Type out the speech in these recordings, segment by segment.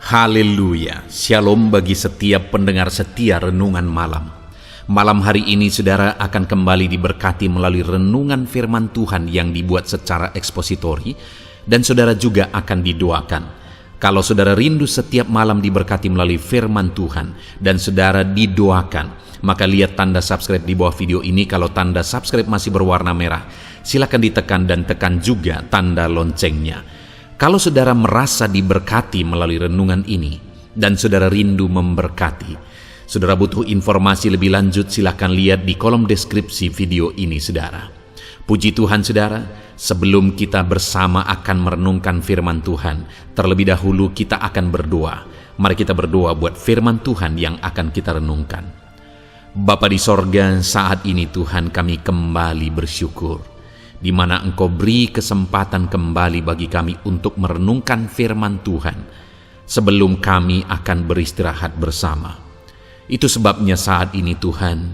Haleluya, shalom bagi setiap pendengar setia renungan malam. Malam hari ini saudara akan kembali diberkati melalui renungan firman Tuhan yang dibuat secara ekspositori, dan saudara juga akan didoakan. Kalau saudara rindu setiap malam diberkati melalui firman Tuhan dan saudara didoakan, maka lihat tanda subscribe di bawah video ini. Kalau tanda subscribe masih berwarna merah, silakan ditekan dan tekan juga tanda loncengnya. Kalau saudara merasa diberkati melalui renungan ini dan saudara rindu memberkati, saudara butuh informasi lebih lanjut, silakan lihat di kolom deskripsi video ini saudara. Puji Tuhan saudara, sebelum kita bersama akan merenungkan firman Tuhan, terlebih dahulu kita akan berdoa. Mari kita berdoa buat firman Tuhan yang akan kita renungkan. Bapa di sorga, saat ini Tuhan kami kembali bersyukur, di mana Engkau beri kesempatan kembali bagi kami untuk merenungkan firman Tuhan sebelum kami akan beristirahat bersama. Itu sebabnya saat ini Tuhan,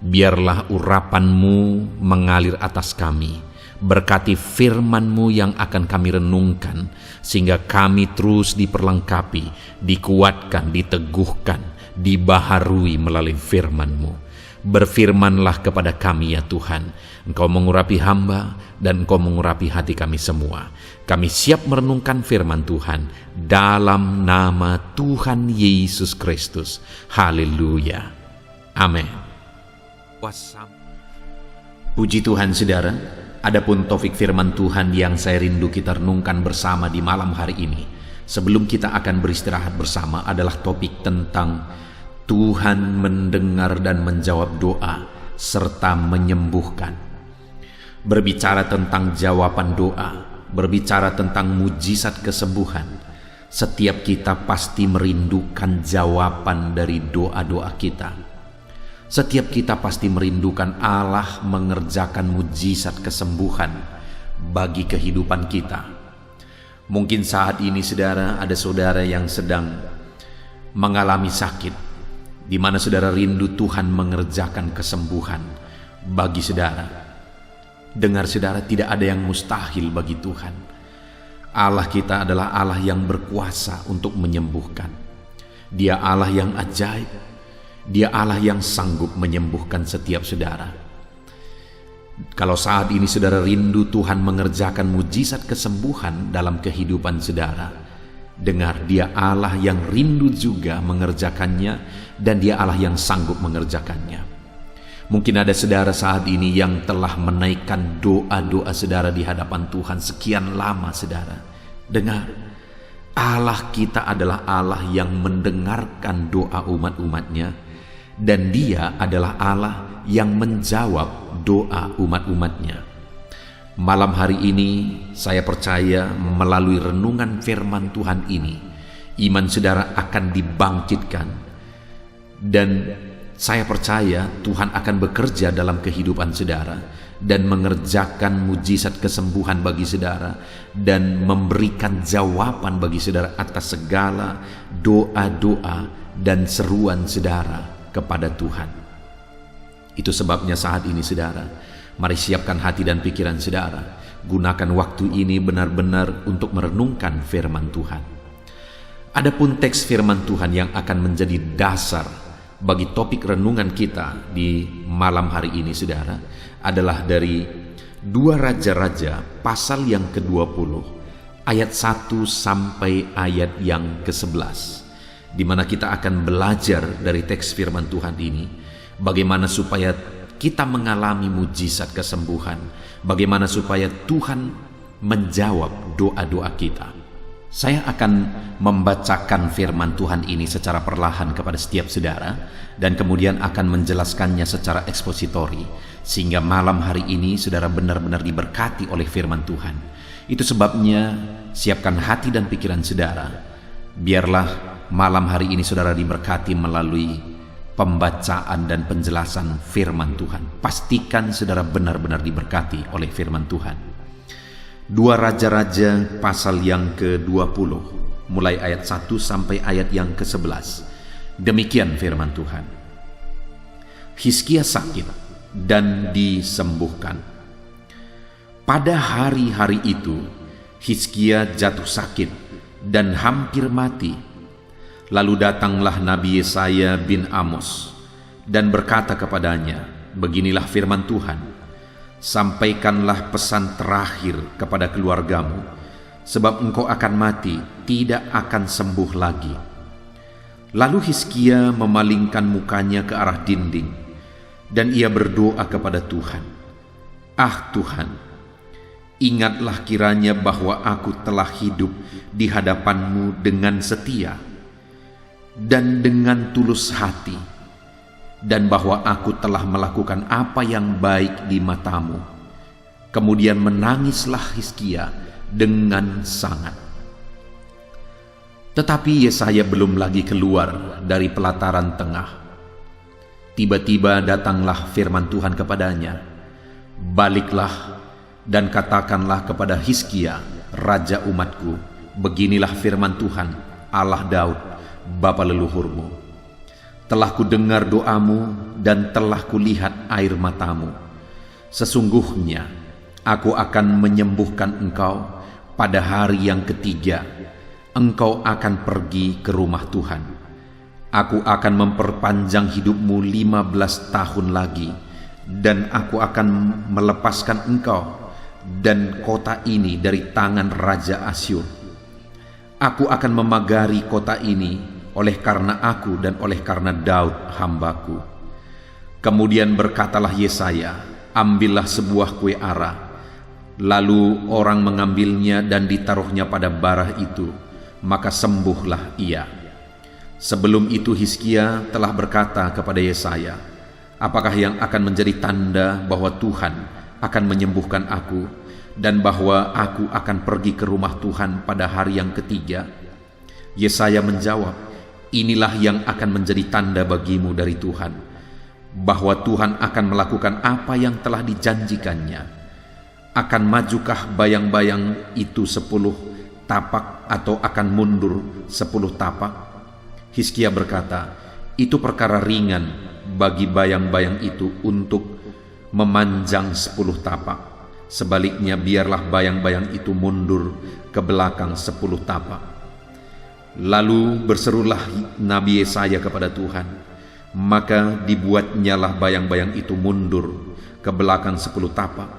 biarlah urapan-Mu mengalir atas kami. Berkati firman-Mu yang akan kami renungkan, sehingga kami terus diperlengkapi, dikuatkan, diteguhkan, dibaharui melalui firman-Mu. Berfirmanlah kepada kami ya Tuhan, Engkau mengurapi hamba dan Engkau mengurapi hati kami semua. Kami siap merenungkan firman Tuhan dalam nama Tuhan Yesus Kristus. Haleluya. Amin. Puji Tuhan saudara, adapun topik firman Tuhan yang saya rindu kita renungkan bersama di malam hari ini, sebelum kita akan beristirahat bersama, adalah topik tentang Tuhan mendengar dan menjawab doa serta menyembuhkan. Berbicara tentang jawaban doa, berbicara tentang mujizat kesembuhan, setiap kita pasti merindukan jawaban dari doa-doa kita. Setiap kita pasti merindukan Allah mengerjakan mujizat kesembuhan bagi kehidupan kita. Mungkin saat ini saudara, ada saudara yang sedang mengalami sakit, di mana saudara rindu Tuhan mengerjakan kesembuhan bagi saudara. Dengar saudara, tidak ada yang mustahil bagi Tuhan. Allah kita adalah Allah yang berkuasa untuk menyembuhkan. Dia Allah yang ajaib. Dia Allah yang sanggup menyembuhkan setiap saudara. Kalau saat ini saudara rindu Tuhan mengerjakan mujizat kesembuhan dalam kehidupan saudara, dengar, Dia Allah yang rindu juga mengerjakannya, dan Dia Allah yang sanggup mengerjakannya. Mungkin ada saudara saat ini yang telah menaikkan doa-doa saudara di hadapan Tuhan sekian lama saudara. Dengar, Allah kita adalah Allah yang mendengarkan doa umat-umatnya, dan Dia adalah Allah yang menjawab doa umat-umatnya. Malam hari ini saya percaya melalui renungan firman Tuhan ini, iman saudara akan dibangkitkan, dan saya percaya Tuhan akan bekerja dalam kehidupan saudara dan mengerjakan mujizat kesembuhan bagi saudara dan memberikan jawaban bagi saudara atas segala doa-doa dan seruan saudara kepada Tuhan. Itu sebabnya saat ini saudara, mari siapkan hati dan pikiran saudara. Gunakan waktu ini benar-benar untuk merenungkan firman Tuhan. Adapun teks firman Tuhan yang akan menjadi dasar bagi topik renungan kita di malam hari ini saudara, adalah dari 2 Raja-Raja pasal yang ke-20 ayat 1 sampai ayat yang ke-11, di mana kita akan belajar dari teks firman Tuhan ini bagaimana supaya kita mengalami mujizat kesembuhan, bagaimana supaya Tuhan menjawab doa-doa kita. Saya akan membacakan firman Tuhan ini secara perlahan kepada setiap saudara, dan kemudian akan menjelaskannya secara ekspositori, sehingga malam hari ini saudara benar-benar diberkati oleh firman Tuhan. Itu sebabnya siapkan hati dan pikiran saudara. Biarlah malam hari ini saudara diberkati melalui pembacaan dan penjelasan firman Tuhan. Pastikan saudara benar-benar diberkati oleh firman Tuhan. 2 Raja-Raja pasal yang ke-20 mulai ayat 1 sampai ayat yang ke-11. Demikian firman Tuhan. Hizkia sakit dan disembuhkan. Pada hari-hari itu Hizkia jatuh sakit dan hampir mati Lalu datanglah Nabi Yesaya bin Amos dan berkata kepadanya, "Beginilah firman Tuhan, sampaikanlah pesan terakhir kepada keluargamu, sebab engkau akan mati, tidak akan sembuh lagi." Lalu Hizkia memalingkan mukanya ke arah dinding, dan ia berdoa kepada Tuhan, "Ah Tuhan, ingatlah kiranya bahwa aku telah hidup di hadapan-Mu dengan setia dan dengan tulus hati, dan bahwa aku telah melakukan apa yang baik di mata-Mu." Kemudian menangislah Hizkia dengan sangat. Tetapi Yesaya belum lagi keluar dari pelataran tengah. Tiba-tiba datanglah firman Tuhan kepadanya, "Baliklah dan katakanlah kepada Hizkia, raja umatku, beginilah firman Tuhan, Allah Daud, bapa leluhurmu. Telah kudengar doamu dan telah kulihat air matamu. Sesungguhnya aku akan menyembuhkan engkau pada hari yang ketiga. Engkau akan pergi ke rumah Tuhan. Aku akan memperpanjang hidupmu 15 tahun lagi, dan aku akan melepaskan engkau dan kota ini dari tangan Raja Asyur. Aku akan memagari kota ini oleh karena aku dan oleh karena Daud hambaku." Kemudian berkatalah Yesaya, "Ambillah sebuah kue ara." Lalu orang mengambilnya dan ditaruhnya pada bara itu, maka sembuhlah ia. Sebelum itu Hizkia telah berkata kepada Yesaya, "Apakah yang akan menjadi tanda bahwa Tuhan akan menyembuhkan aku dan bahwa aku akan pergi ke rumah Tuhan pada hari yang ketiga?" Yesaya menjawab, "Inilah yang akan menjadi tanda bagimu dari Tuhan, bahwa Tuhan akan melakukan apa yang telah dijanjikannya. Akan majukah bayang-bayang itu 10 tapak atau akan mundur 10 tapak?" Hizkia berkata, "Itu perkara ringan bagi bayang-bayang itu untuk memanjang 10 tapak. Sebaliknya biarlah bayang-bayang itu mundur ke belakang 10 tapak." Lalu berserulah Nabi Yesaya kepada Tuhan, maka dibuatnyalah bayang-bayang itu mundur ke belakang 10 tapak,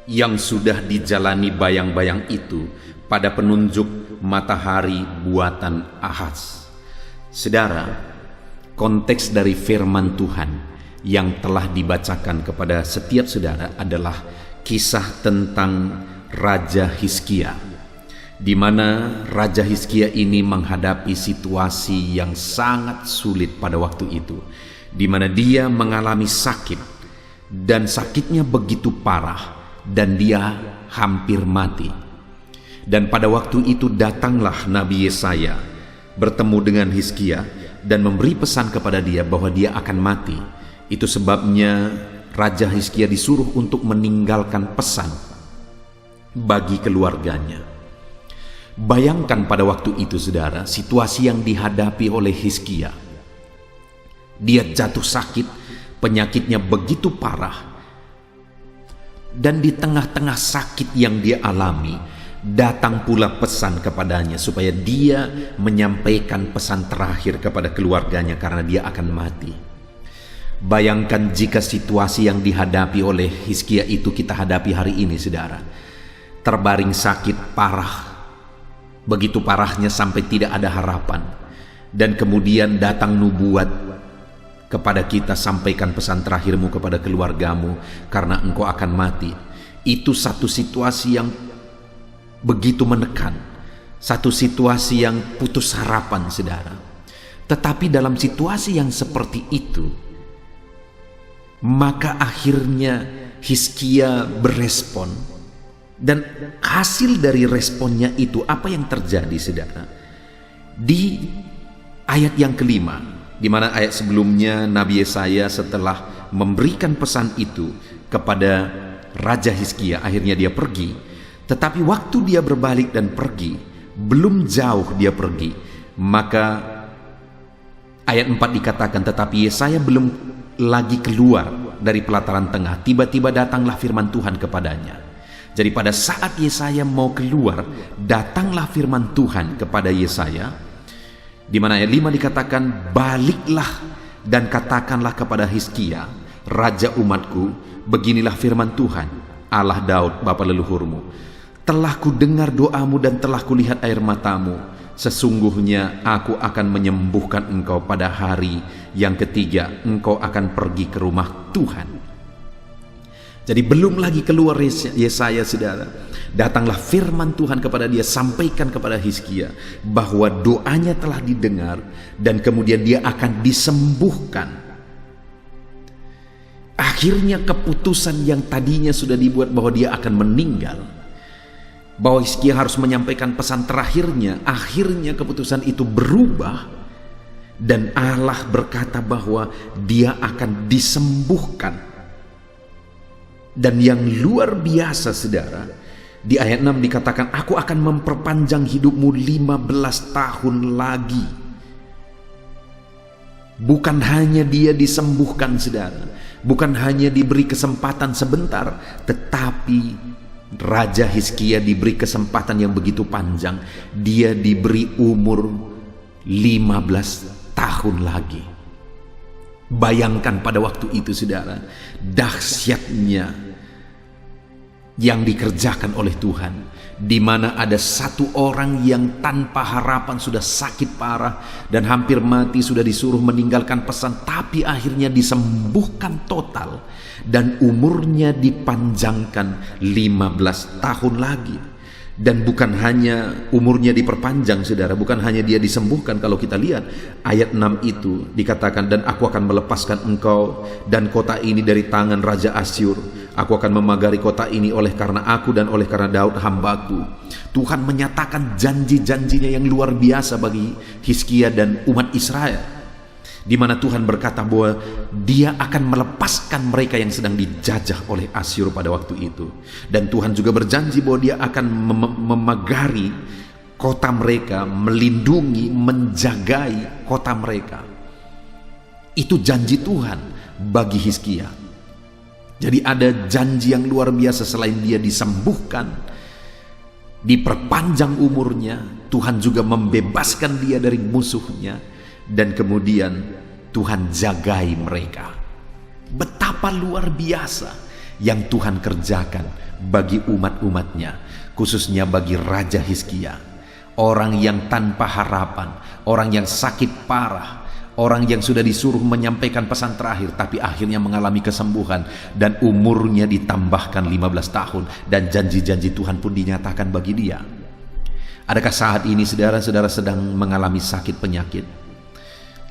yang sudah dijalani bayang-bayang itu pada penunjuk matahari buatan Ahaz. Saudara, konteks dari firman Tuhan yang telah dibacakan kepada setiap saudara adalah kisah tentang Raja Hizkia, di mana Raja Hizkia ini menghadapi situasi yang sangat sulit pada waktu itu, di mana dia mengalami sakit, dan sakitnya begitu parah, dan dia hampir mati. Dan pada waktu itu datanglah Nabi Yesaya bertemu dengan Hizkia dan memberi pesan kepada dia bahwa dia akan mati. Itu sebabnya Raja Hizkia disuruh untuk meninggalkan pesan bagi keluarganya. Bayangkan pada waktu itu saudara, situasi yang dihadapi oleh Hizkia. Dia jatuh sakit, penyakitnya begitu parah, dan di tengah-tengah sakit yang dia alami, datang pula pesan kepadanya supaya dia menyampaikan pesan terakhir kepada keluarganya karena dia akan mati. Bayangkan jika situasi yang dihadapi oleh Hizkia itu kita hadapi hari ini saudara. Terbaring sakit parah, begitu parahnya sampai tidak ada harapan, dan kemudian datang nubuat kepada kita, "Sampaikan pesan terakhirmu kepada keluargamu karena engkau akan mati." Itu satu situasi yang begitu menekan, satu situasi yang putus harapan saudara. Tetapi dalam situasi yang seperti itu, maka akhirnya Hizkia berespon, dan hasil dari responnya itu apa yang terjadi saudara? Di ayat yang kelima, di mana ayat sebelumnya Nabi Yesaya setelah memberikan pesan itu kepada Raja Hizkia, akhirnya dia pergi. Tetapi waktu dia berbalik dan pergi, belum jauh dia pergi, maka ayat 4 dikatakan, "Tetapi Yesaya belum lagi keluar dari pelataran tengah, tiba-tiba datanglah firman Tuhan kepadanya." Jadi pada saat Yesaya mau keluar, datanglah firman Tuhan kepada Yesaya, Di mana ayat 5 dikatakan, baliklah dan katakanlah kepada Hizkia, raja umatku, beginilah firman Tuhan, Allah Daud bapa leluhurmu. Telah ku dengar doamu dan telah kulihat air matamu. Sesungguhnya aku akan menyembuhkan engkau pada hari yang ketiga. Engkau akan pergi ke rumah Tuhan. Jadi belum lagi keluar Yesaya, saudara, datanglah firman Tuhan kepada dia, sampaikan kepada Hizkia bahwa doanya telah didengar dan kemudian dia akan disembuhkan. Akhirnya keputusan yang tadinya sudah dibuat bahwa dia akan meninggal, bahwa Hizkia harus menyampaikan pesan terakhirnya, akhirnya keputusan itu berubah dan Allah berkata bahwa dia akan disembuhkan. Dan yang luar biasa, saudara, di ayat 6 dikatakan, aku akan memperpanjang hidupmu 15 tahun lagi. Bukan hanya dia disembuhkan, saudara, bukan hanya diberi kesempatan sebentar, tetapi Raja Hizkia diberi kesempatan yang begitu panjang. Dia diberi umur 15 tahun lagi. Bayangkan pada waktu itu, saudara, dahsyatnya yang dikerjakan oleh Tuhan, di mana ada satu orang yang tanpa harapan sudah sakit parah dan hampir mati, sudah disuruh meninggalkan pesan, tapi akhirnya disembuhkan total dan umurnya dipanjangkan 15 tahun lagi. Dan bukan hanya umurnya diperpanjang, saudara, bukan hanya dia disembuhkan. Kalau kita lihat ayat 6 itu dikatakan, dan aku akan melepaskan engkau dan kota ini dari tangan Raja Asyur. Aku akan memagari kota ini oleh karena aku dan oleh karena Daud hambaku. Tuhan menyatakan janji-janjinya yang luar biasa bagi Hizkia dan umat Israel, di mana Tuhan berkata bahwa dia akan melepaskan mereka yang sedang dijajah oleh Asyur pada waktu itu. Dan Tuhan juga berjanji bahwa dia akan memagari kota mereka, melindungi, menjagai kota mereka. Itu janji Tuhan bagi Hizkia. Jadi ada janji yang luar biasa. Selain dia disembuhkan, diperpanjang umurnya, Tuhan juga membebaskan dia dari musuhnya. Dan kemudian Tuhan jagai mereka. Betapa luar biasa yang Tuhan kerjakan bagi umat-umatnya, khususnya bagi Raja Hizkia. Orang yang tanpa harapan, orang yang sakit parah, orang yang sudah disuruh menyampaikan pesan terakhir, tapi akhirnya mengalami kesembuhan dan umurnya ditambahkan 15 tahun dan janji-janji Tuhan pun dinyatakan bagi dia. Adakah saat ini saudara-saudara sedang mengalami sakit penyakit?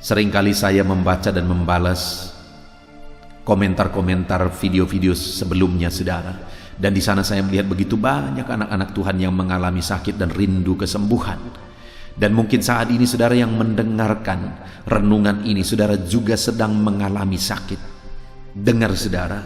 Seringkali saya membaca dan membalas komentar-komentar video-video sebelumnya, saudara. Dan di sana saya melihat begitu banyak anak-anak Tuhan yang mengalami sakit dan rindu kesembuhan. Dan mungkin saat ini saudara yang mendengarkan renungan ini, saudara juga sedang mengalami sakit. Dengar saudara,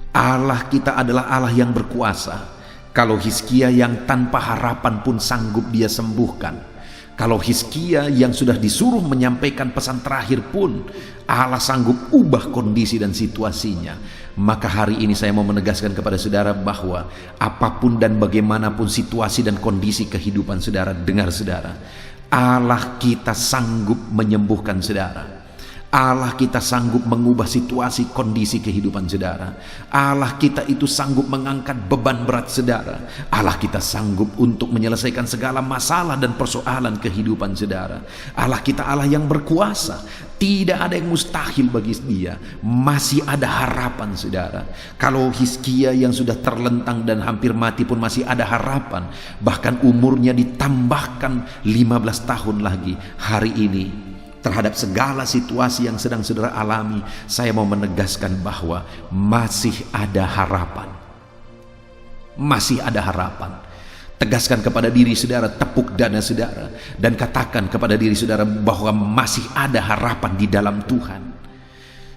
Allah kita adalah Allah yang berkuasa. Kalau Hizkia yang tanpa harapan pun sanggup dia sembuhkan. Kalau Hizkia yang sudah disuruh menyampaikan pesan terakhir pun Allah sanggup ubah kondisi dan situasinya. Maka hari ini saya mau menegaskan kepada saudara bahwa apapun dan bagaimanapun situasi dan kondisi kehidupan saudara, dengar saudara, Allah kita sanggup menyembuhkan saudara. Allah kita sanggup mengubah situasi kondisi kehidupan saudara. Allah kita itu sanggup mengangkat beban berat saudara. Allah kita sanggup untuk menyelesaikan segala masalah dan persoalan kehidupan saudara. Allah kita Allah yang berkuasa. Tidak ada yang mustahil bagi dia. Masih ada harapan saudara. Kalau Hizkia yang sudah terlentang dan hampir mati pun masih ada harapan. Bahkan umurnya ditambahkan 15 tahun lagi. Hari ini terhadap segala situasi yang sedang saudara alami, saya mau menegaskan bahwa masih ada harapan. Masih ada harapan. Tegaskan kepada diri saudara, tepuk dada saudara, dan katakan kepada diri saudara bahwa masih ada harapan di dalam Tuhan.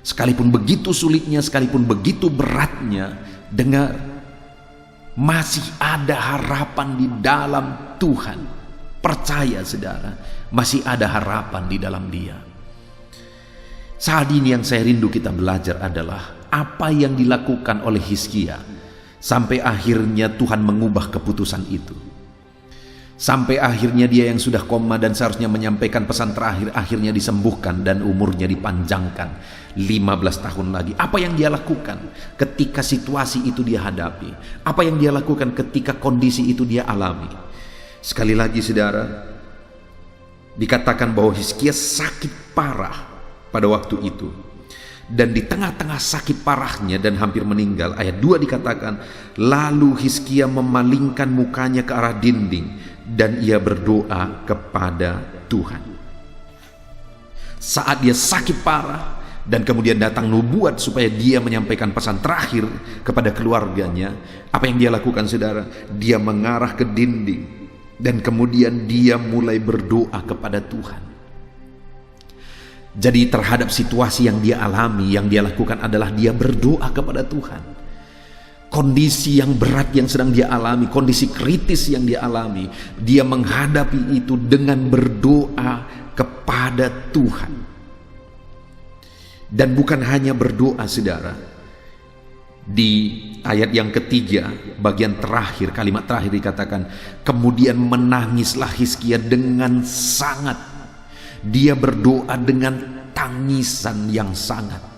Sekalipun begitu sulitnya, sekalipun begitu beratnya, dengar, masih ada harapan di dalam Tuhan. Percaya saudara, masih ada harapan di dalam Dia. Saat ini yang saya rindu kita belajar adalah apa yang dilakukan oleh Hizkia sampai akhirnya Tuhan mengubah keputusan itu. Sampai akhirnya dia yang sudah koma dan seharusnya menyampaikan pesan terakhir, akhirnya disembuhkan dan umurnya dipanjangkan 15 tahun lagi. Apa yang dia lakukan ketika situasi itu dia hadapi? Apa yang dia lakukan ketika kondisi itu dia alami? Sekali lagi saudara, dikatakan bahwa Hizkia sakit parah pada waktu itu. Dan di tengah-tengah sakit parahnya dan hampir meninggal, ayat 2 dikatakan, lalu Hizkia memalingkan mukanya ke arah dinding dan ia berdoa kepada Tuhan. Saat dia sakit parah dan kemudian datang nubuat supaya dia menyampaikan pesan terakhir kepada keluarganya, apa yang dia lakukan saudara? Dia mengarah ke dinding dan kemudian dia mulai berdoa kepada Tuhan. Jadi terhadap situasi yang dia alami, yang dia lakukan adalah dia berdoa kepada Tuhan. Kondisi yang berat yang sedang dia alami, kondisi kritis yang dia alami, dia menghadapi itu dengan berdoa kepada Tuhan. Dan bukan hanya berdoa saudara. Di ayat yang ketiga, bagian terakhir, kalimat terakhir dikatakan, kemudian menangislah Hizkia dengan sangat. Dia berdoa dengan tangisan yang sangat.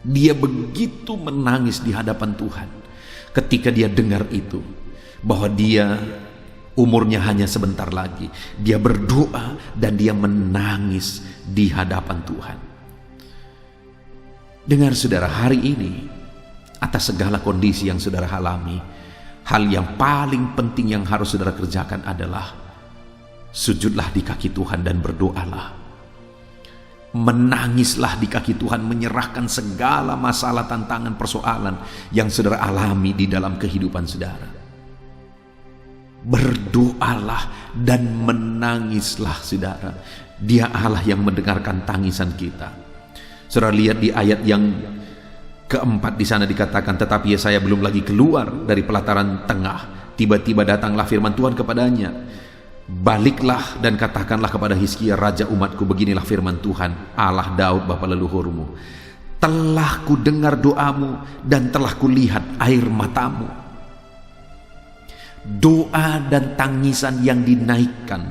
Dia begitu menangis di hadapan Tuhan ketika dia dengar itu, bahwa dia umurnya hanya sebentar lagi. Dia berdoa dan dia menangis di hadapan Tuhan. Dengar saudara, hari ini atas segala kondisi yang saudara alami, hal yang paling penting yang harus saudara kerjakan adalah sujudlah di kaki Tuhan dan berdoalah. Menangislah di kaki Tuhan, menyerahkan segala masalah, tantangan, persoalan yang saudara alami di dalam kehidupan saudara. Berdoalah dan menangislah saudara. Dia Allah yang mendengarkan tangisan kita. Saudara lihat di ayat yang keempat di sana dikatakan, tetapi Yesaya belum lagi keluar dari pelataran tengah, tiba-tiba datanglah firman Tuhan kepadanya. Baliklah dan katakanlah kepada Hizkia raja umatku, beginilah firman Tuhan Allah Daud bapa leluhurmu, telah ku dengar doamu dan telah ku lihat air matamu. Doa dan tangisan yang dinaikkan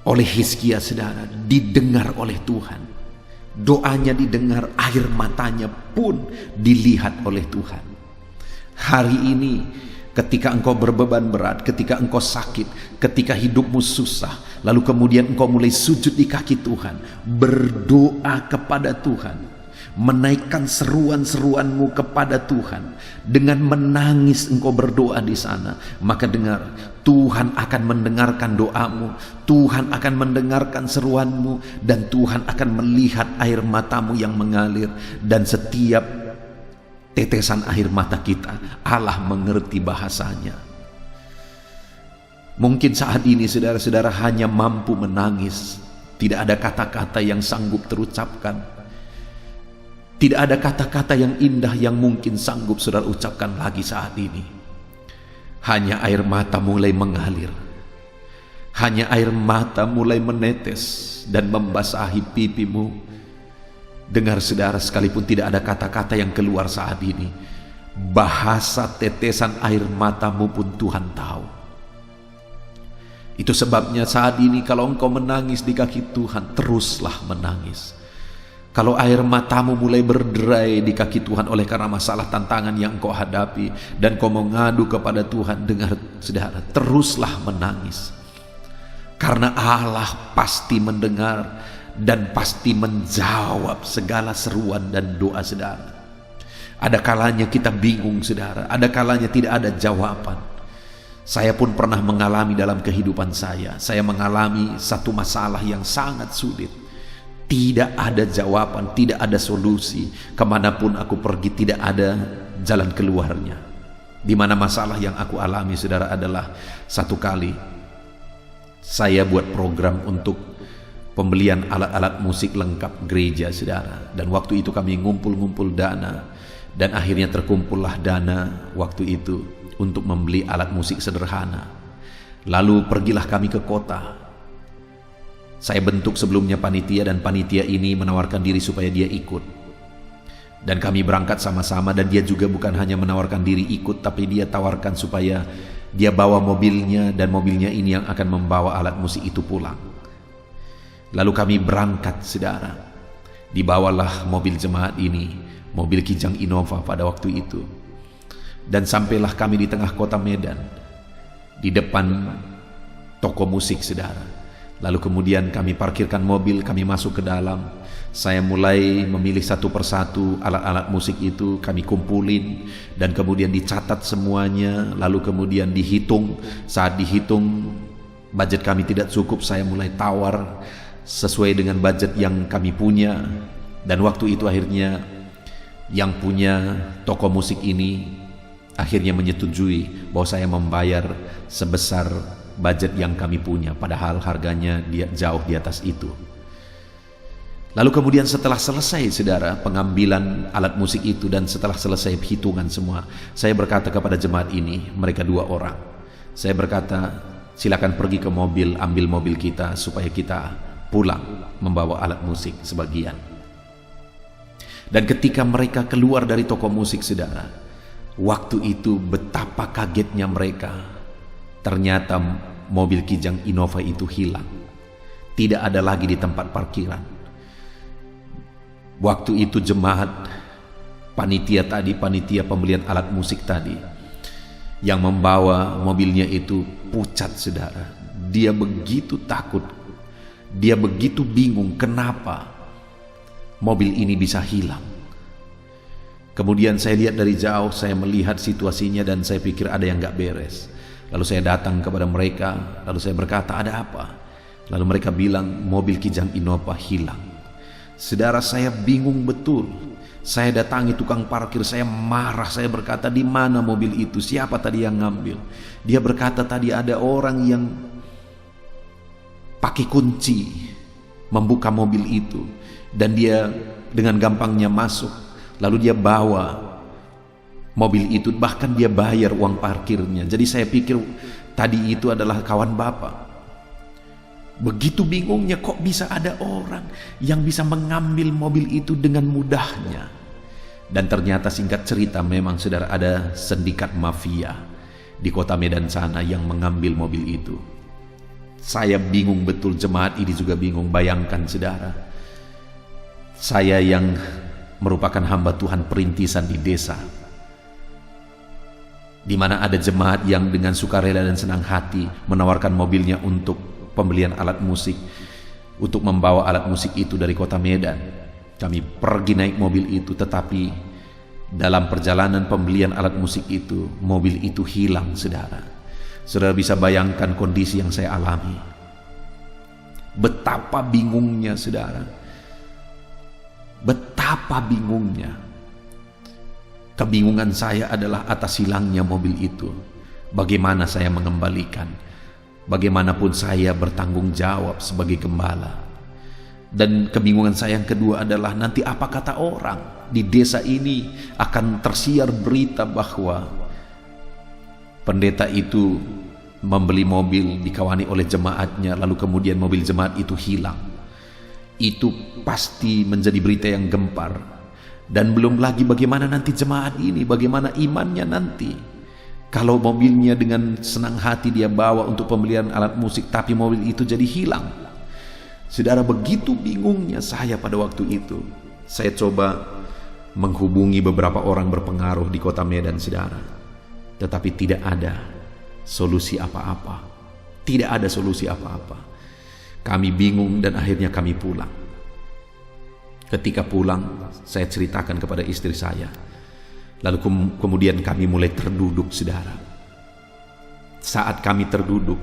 oleh Hizkia saudara didengar oleh Tuhan. Doanya didengar, air matanya pun dilihat oleh Tuhan. Hari ini ketika engkau berbeban berat, ketika engkau sakit, ketika hidupmu susah, lalu kemudian engkau mulai sujud di kaki Tuhan, berdoa kepada Tuhan, menaikkan seruan-seruanmu kepada Tuhan, dengan menangis engkau berdoa di sana, maka dengar, Tuhan akan mendengarkan doamu, Tuhan akan mendengarkan seruanmu, dan Tuhan akan melihat air matamu yang mengalir, dan setiap tetesan air mata kita, Allah mengerti bahasanya. Mungkin saat ini saudara-saudara hanya mampu menangis. Tidak ada kata-kata yang sanggup terucapkan. Tidak ada kata-kata yang indah yang mungkin sanggup saudara ucapkan lagi saat ini. Hanya air mata mulai mengalir. Hanya air mata mulai menetes dan membasahi pipimu. Dengar saudara, sekalipun tidak ada kata-kata yang keluar saat ini, bahasa tetesan air matamu pun Tuhan tahu. Itu sebabnya saat ini kalau engkau menangis di kaki Tuhan, teruslah menangis. Kalau air matamu mulai berderai di kaki Tuhan oleh karena masalah tantangan yang engkau hadapi, dan kau mengadu kepada Tuhan, dengar saudara, teruslah menangis. Karena Allah pasti mendengar dan pasti menjawab segala seruan dan doa saudara. Ada kalanya kita bingung saudara, ada kalanya tidak ada jawaban. Saya pun pernah mengalami dalam kehidupan saya mengalami satu masalah yang sangat sulit. Tidak ada jawaban, tidak ada solusi. Kemanapun aku pergi tidak ada jalan keluarnya. Di mana masalah yang aku alami saudara adalah, satu kali saya buat program untuk pembelian alat-alat musik lengkap gereja saudara, dan waktu itu kami ngumpul-ngumpul dana, dan akhirnya terkumpullah dana waktu itu untuk membeli alat musik sederhana. Lalu pergilah kami ke kota. Saya bentuk sebelumnya panitia, dan panitia ini menawarkan diri supaya dia ikut, dan kami berangkat sama-sama. Dan dia juga bukan hanya menawarkan diri ikut, tapi dia tawarkan supaya Dia bawa mobilnya dan mobilnya ini yang akan membawa alat musik itu pulang. Lalu kami berangkat, saudara. Dibawalah mobil jemaat ini, mobil Kijang Innova pada waktu itu. Dan sampailah kami di tengah kota Medan, di depan toko musik, saudara. Lalu kemudian kami parkirkan mobil, kami masuk ke dalam. Saya mulai memilih satu persatu alat-alat musik itu, kami kumpulin dan kemudian dicatat semuanya. Lalu kemudian dihitung. Saat dihitung budget kami tidak cukup, saya mulai tawar sesuai dengan budget yang kami punya. Dan waktu itu akhirnya yang punya toko musik ini akhirnya menyetujui bahwa saya membayar sebesar budget yang kami punya, padahal harganya dia jauh di atas itu. Lalu kemudian setelah selesai, saudara, pengambilan alat musik itu dan setelah selesai hitungan semua, saya berkata kepada jemaat ini, mereka 2 orang. Saya berkata, silakan pergi ke mobil, ambil mobil kita supaya kita pulang membawa alat musik sebagian. Dan ketika mereka keluar dari toko musik, saudara, waktu itu betapa kagetnya mereka. Ternyata mobil Kijang Innova itu hilang. Tidak ada lagi di tempat parkiran. Waktu itu jemaat, panitia pembelian alat musik tadi, yang membawa mobilnya itu pucat, saudara. Dia begitu takut, dia begitu bingung kenapa mobil ini bisa hilang. Kemudian saya lihat dari jauh, saya melihat situasinya dan saya pikir ada yang gak beres. Lalu saya datang kepada mereka, lalu saya berkata, ada apa? Lalu mereka bilang, mobil Kijang Innova hilang. Saudara, saya bingung betul. Saya datangi tukang parkir, saya marah, saya berkata, di mana mobil itu? Siapa tadi yang ngambil? Dia berkata, tadi ada orang yang pakai kunci membuka mobil itu dan dia dengan gampangnya masuk. Lalu dia bawa mobil itu, bahkan dia bayar uang parkirnya. Jadi saya pikir tadi itu adalah kawan Bapak. Begitu bingungnya, kok bisa ada orang yang bisa mengambil mobil itu dengan mudahnya. Dan ternyata singkat cerita, memang saudara, ada sindikat mafia di kota Medan sana yang mengambil mobil itu. Saya bingung betul, jemaat ini juga bingung. Bayangkan saudara, saya yang merupakan hamba Tuhan perintisan di desa, di mana ada jemaat yang dengan sukarela dan senang hati menawarkan mobilnya untuk pembelian alat musik, untuk membawa alat musik itu dari kota Medan. Kami pergi naik mobil itu, tetapi dalam perjalanan pembelian alat musik itu, mobil itu hilang, saudara. Saudara bisa bayangkan kondisi yang saya alami. Betapa bingungnya, saudara. Betapa bingungnya. Kebingungan saya adalah atas hilangnya mobil itu. Bagaimana saya mengembalikan? Bagaimanapun saya bertanggung jawab sebagai gembala. Dan kebingungan saya yang kedua adalah, nanti apa kata orang di desa ini? Akan tersiar berita bahwa pendeta itu membeli mobil dikawani oleh jemaatnya, lalu kemudian mobil jemaat itu hilang. Itu pasti menjadi berita yang gempar. Dan belum lagi bagaimana nanti jemaat ini, bagaimana imannya nanti. Kalau mobilnya dengan senang hati dia bawa untuk pembelian alat musik, tapi mobil itu jadi hilang. Saudara, begitu bingungnya saya pada waktu itu. Saya coba menghubungi beberapa orang berpengaruh di kota Medan, saudara. Tetapi tidak ada solusi apa-apa. Tidak ada solusi apa-apa. Kami bingung dan akhirnya kami pulang. Ketika pulang, saya ceritakan kepada istri saya. Lalu kemudian kami mulai terduduk, saudara. Saat kami terduduk,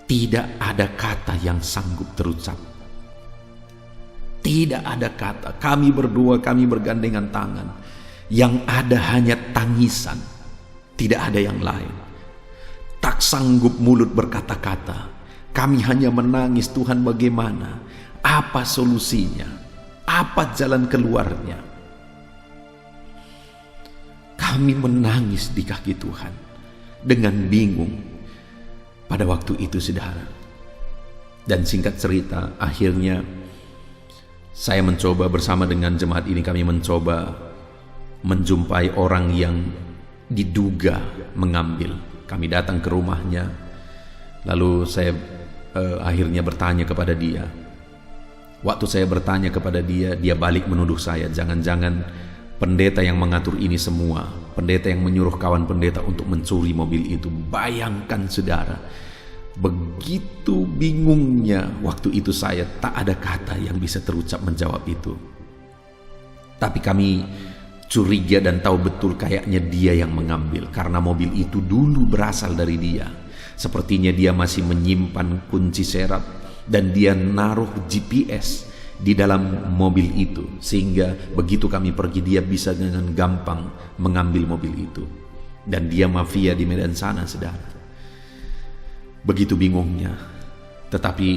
tidak ada kata yang sanggup terucap. Tidak ada kata. Kami berdua, kami bergandengan tangan. Yang ada hanya tangisan. Tidak ada yang lain. Tak sanggup mulut berkata-kata. Kami hanya menangis, Tuhan bagaimana? Apa solusinya? Apa jalan keluarnya? Kami menangis di kaki Tuhan dengan bingung pada waktu itu, saudara. Dan singkat cerita, akhirnya saya mencoba bersama dengan jemaat ini, kami mencoba menjumpai orang yang diduga mengambil. Kami datang ke rumahnya, lalu saya akhirnya bertanya kepada dia. Waktu saya bertanya kepada dia, dia balik menuduh saya, jangan-jangan pendeta yang mengatur ini semua, pendeta yang menyuruh kawan pendeta untuk mencuri mobil itu. Bayangkan saudara, begitu bingungnya waktu itu saya, tak ada kata yang bisa terucap menjawab itu. Tapi kami curiga dan tahu betul kayaknya dia yang mengambil, karena mobil itu dulu berasal dari dia. Sepertinya dia masih menyimpan kunci serap dan dia naruh GPS di dalam mobil itu, sehingga begitu kami pergi dia bisa dengan gampang mengambil mobil itu. Dan dia mafia di Medan sana, saudara. Begitu bingungnya. Tetapi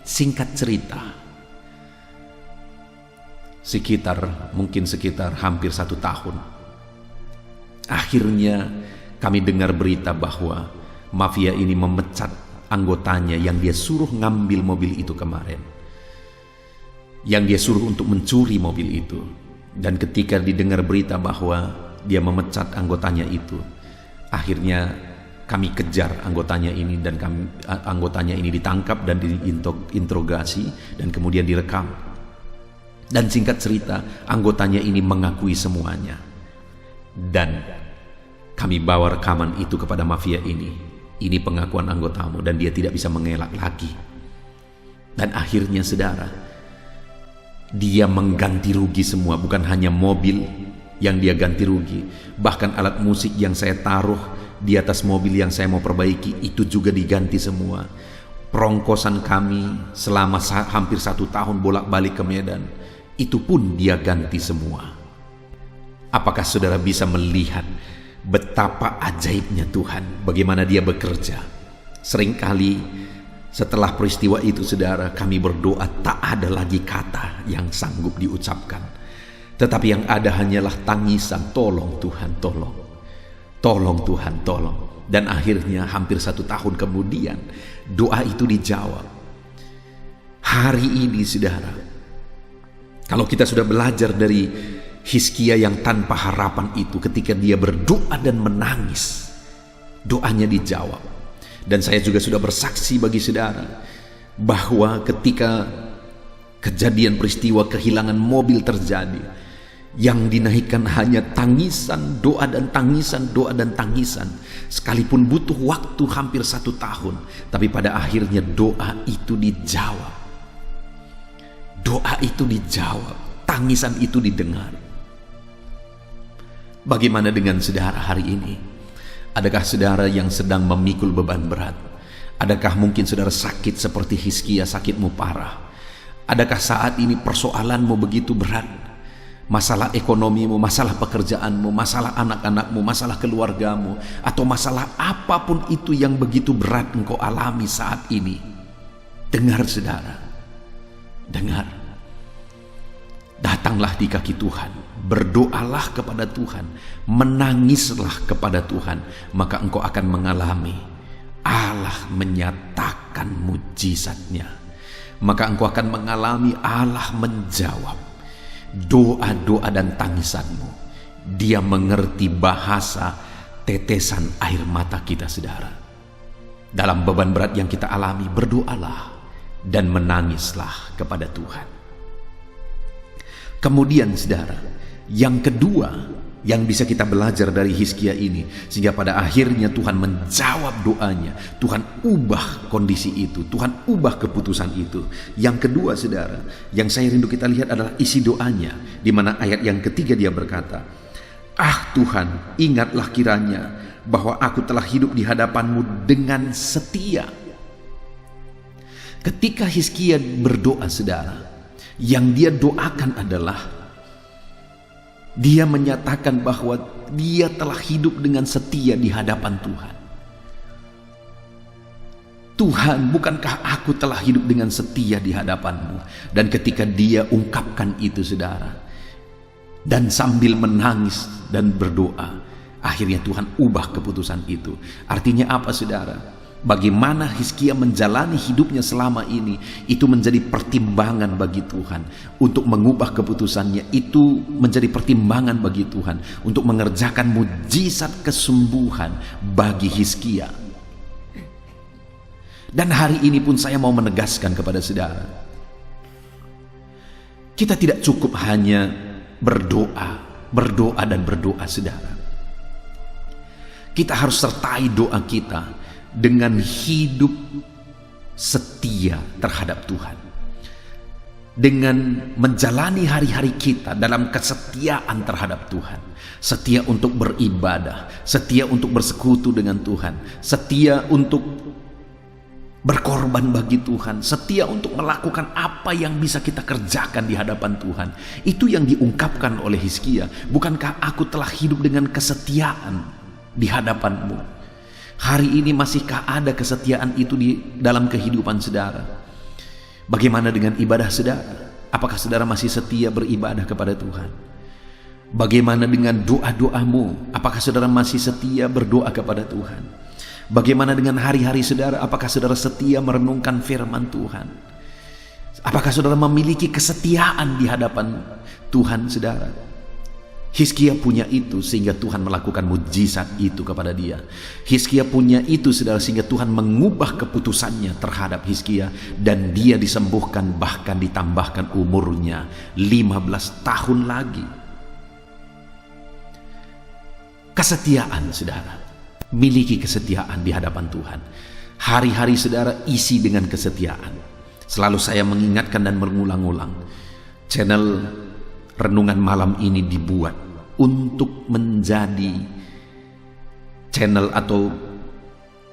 singkat cerita, mungkin sekitar hampir 1 tahun, akhirnya kami dengar berita bahwa mafia ini memecat anggotanya yang dia suruh ngambil mobil itu kemarin, yang dia suruh untuk mencuri mobil itu. Dan ketika didengar berita bahwa dia memecat anggotanya itu, akhirnya kami kejar anggotanya ini, dan anggotanya ini ditangkap dan diinterogasi dan kemudian direkam. Dan singkat cerita, anggotanya ini mengakui semuanya. Dan kami bawa rekaman itu kepada mafia ini. Ini pengakuan anggotamu, dan dia tidak bisa mengelak lagi. Dan akhirnya saudara, dia mengganti rugi semua. Bukan hanya mobil yang dia ganti rugi, bahkan alat musik yang saya taruh di atas mobil yang saya mau perbaiki itu juga diganti semua. Perongkosan kami selama hampir 1 tahun bolak-balik ke Medan, itu pun dia ganti semua. Apakah saudara bisa melihat betapa ajaibnya Tuhan, bagaimana dia bekerja? Seringkali setelah peristiwa itu saudara, kami berdoa tak ada lagi kata yang sanggup diucapkan, tetapi yang ada hanyalah tangisan, tolong Tuhan, tolong. Tolong Tuhan, tolong. Dan akhirnya hampir 1 tahun kemudian doa itu dijawab. Hari ini saudara, kalau kita sudah belajar dari Hizkia yang tanpa harapan itu, ketika dia berdoa dan menangis, doanya dijawab. Dan saya juga sudah bersaksi bagi saudara bahwa ketika kejadian peristiwa kehilangan mobil terjadi, yang dinaikkan hanya tangisan, doa dan tangisan, doa dan tangisan. Sekalipun butuh waktu hampir 1 tahun, tapi pada akhirnya doa itu dijawab. Doa itu dijawab, tangisan itu didengar. Bagaimana dengan saudara hari ini? Adakah saudara yang sedang memikul beban berat? Adakah mungkin saudara sakit seperti Hizkia, sakitmu parah? Adakah saat ini persoalanmu begitu berat? Masalah ekonomimu, masalah pekerjaanmu, masalah anak-anakmu, masalah keluargamu, atau masalah apapun itu yang begitu berat engkau alami saat ini. Dengar saudara, dengar. Datanglah di kaki Tuhan, berdoalah kepada Tuhan, menangislah kepada Tuhan, maka engkau akan mengalami Allah menyatakan mujizatnya. Maka engkau akan mengalami Allah menjawab doa-doa dan tangisanmu. Dia mengerti bahasa tetesan air mata kita saudara. Dalam beban berat yang kita alami, berdoalah dan menangislah kepada Tuhan. Kemudian saudara, yang kedua yang bisa kita belajar dari Hizkia ini, sehingga pada akhirnya Tuhan menjawab doanya, Tuhan ubah kondisi itu, Tuhan ubah keputusan itu. Yang kedua saudara, yang saya rindu kita lihat adalah isi doanya, di mana ayat yang ketiga dia berkata, "Ah Tuhan, ingatlah kiranya bahwa aku telah hidup di hadapan-Mu dengan setia." Ketika Hizkia berdoa saudara, yang dia doakan adalah dia menyatakan bahwa dia telah hidup dengan setia di hadapan Tuhan. Tuhan, bukankah aku telah hidup dengan setia di hadapan-Mu? Dan ketika dia ungkapkan itu saudara, dan sambil menangis dan berdoa, akhirnya Tuhan ubah keputusan itu. Artinya apa saudara? Bagaimana Hizkia menjalani hidupnya selama ini, itu menjadi pertimbangan bagi Tuhan untuk mengubah keputusannya. Itu menjadi pertimbangan bagi Tuhan untuk mengerjakan mujizat kesembuhan bagi Hizkia. Dan hari ini pun saya mau menegaskan kepada saudara, kita tidak cukup hanya berdoa dan berdoa, saudara. Kita harus sertai doa kita dengan hidup setia terhadap Tuhan, dengan menjalani hari-hari kita dalam kesetiaan terhadap Tuhan, setia untuk beribadah, setia untuk bersekutu dengan Tuhan, setia untuk berkorban bagi Tuhan, setia untuk melakukan apa yang bisa kita kerjakan di hadapan Tuhan. Itu yang diungkapkan oleh Hizkia. Bukankah aku telah hidup dengan kesetiaan di hadapanmu? Hari ini masihkah ada kesetiaan itu di dalam kehidupan saudara? Bagaimana dengan ibadah saudara? Apakah saudara masih setia beribadah kepada Tuhan? Bagaimana dengan doa-doamu? Apakah saudara masih setia berdoa kepada Tuhan? Bagaimana dengan hari-hari saudara? Apakah saudara setia merenungkan firman Tuhan? Apakah saudara memiliki kesetiaan di hadapan Tuhan, saudara? Hizkia punya itu sehingga Tuhan melakukan mujizat itu kepada dia. Hizkia punya itu, saudara, sehingga Tuhan mengubah keputusannya terhadap Hizkia, dan dia disembuhkan, bahkan ditambahkan umurnya 15 tahun lagi. Kesetiaan, saudara. Miliki kesetiaan di hadapan Tuhan. Hari-hari saudara isi dengan kesetiaan. Selalu saya mengingatkan dan mengulang-ulang, channel renungan malam ini dibuat untuk menjadi channel atau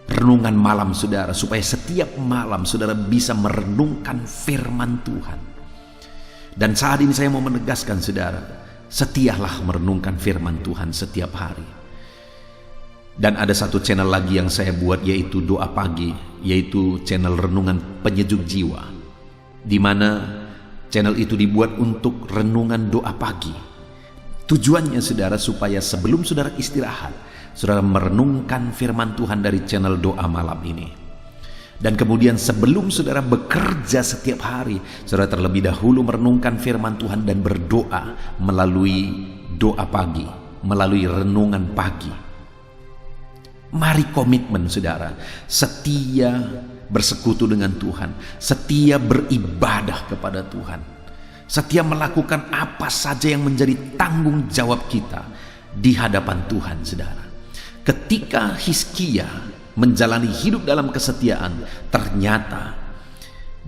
renungan malam saudara, supaya setiap malam saudara bisa merenungkan firman Tuhan. Dan saat ini saya mau menegaskan saudara, setialah merenungkan firman Tuhan setiap hari. Dan ada satu channel lagi yang saya buat, yaitu doa pagi, yaitu channel renungan penyejuk jiwa, di mana channel itu dibuat untuk renungan doa pagi. Tujuannya saudara, supaya sebelum saudara istirahat, saudara merenungkan firman Tuhan dari channel doa malam ini. Dan kemudian sebelum saudara bekerja setiap hari, saudara terlebih dahulu merenungkan firman Tuhan dan berdoa melalui doa pagi, melalui renungan pagi. Mari komitmen saudara, setia bersekutu dengan Tuhan, setia beribadah kepada Tuhan, setia melakukan apa saja yang menjadi tanggung jawab kita di hadapan Tuhan, saudara. Ketika Hizkia menjalani hidup dalam kesetiaan, ternyata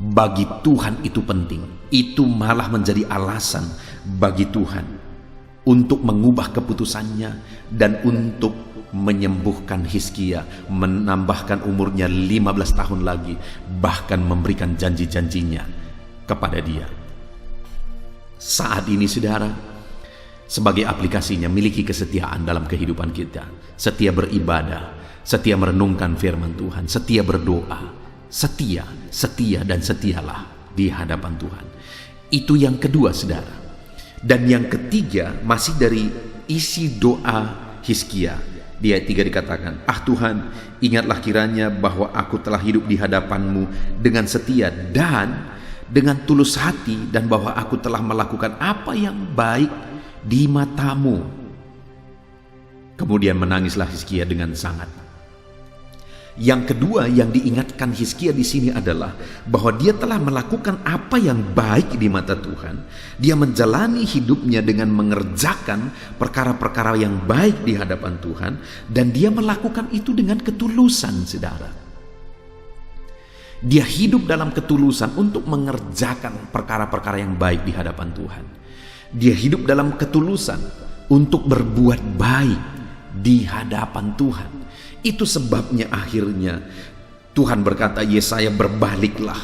bagi Tuhan itu penting. Itu malah menjadi alasan bagi Tuhan untuk mengubah keputusannya dan untuk menyembuhkan Hizkia, menambahkan umurnya 15 tahun lagi, bahkan memberikan janji-janjinya kepada dia. Saat ini saudara, sebagai aplikasinya, miliki kesetiaan dalam kehidupan kita. Setia beribadah, setia merenungkan firman Tuhan, setia berdoa, setia dan setialah di hadapan Tuhan. Itu yang kedua saudara. Dan yang ketiga masih dari isi doa Hizkia. Di ayat 3 dikatakan, "Ah Tuhan, ingatlah kiranya bahwa aku telah hidup di hadapan-Mu dengan setia dan dengan tulus hati, dan bahwa aku telah melakukan apa yang baik di mata-Mu." Kemudian menangislah Hizkia dengan sangat. Yang kedua yang diingatkan Hizkia di sini adalah bahwa dia telah melakukan apa yang baik di mata Tuhan. Dia menjalani hidupnya dengan mengerjakan perkara-perkara yang baik di hadapan Tuhan, dan dia melakukan itu dengan ketulusan, saudara. Dia hidup dalam ketulusan untuk mengerjakan perkara-perkara yang baik di hadapan Tuhan. Dia hidup dalam ketulusan untuk berbuat baik di hadapan Tuhan. Itu sebabnya akhirnya Tuhan berkata, "Yesaya, berbaliklah,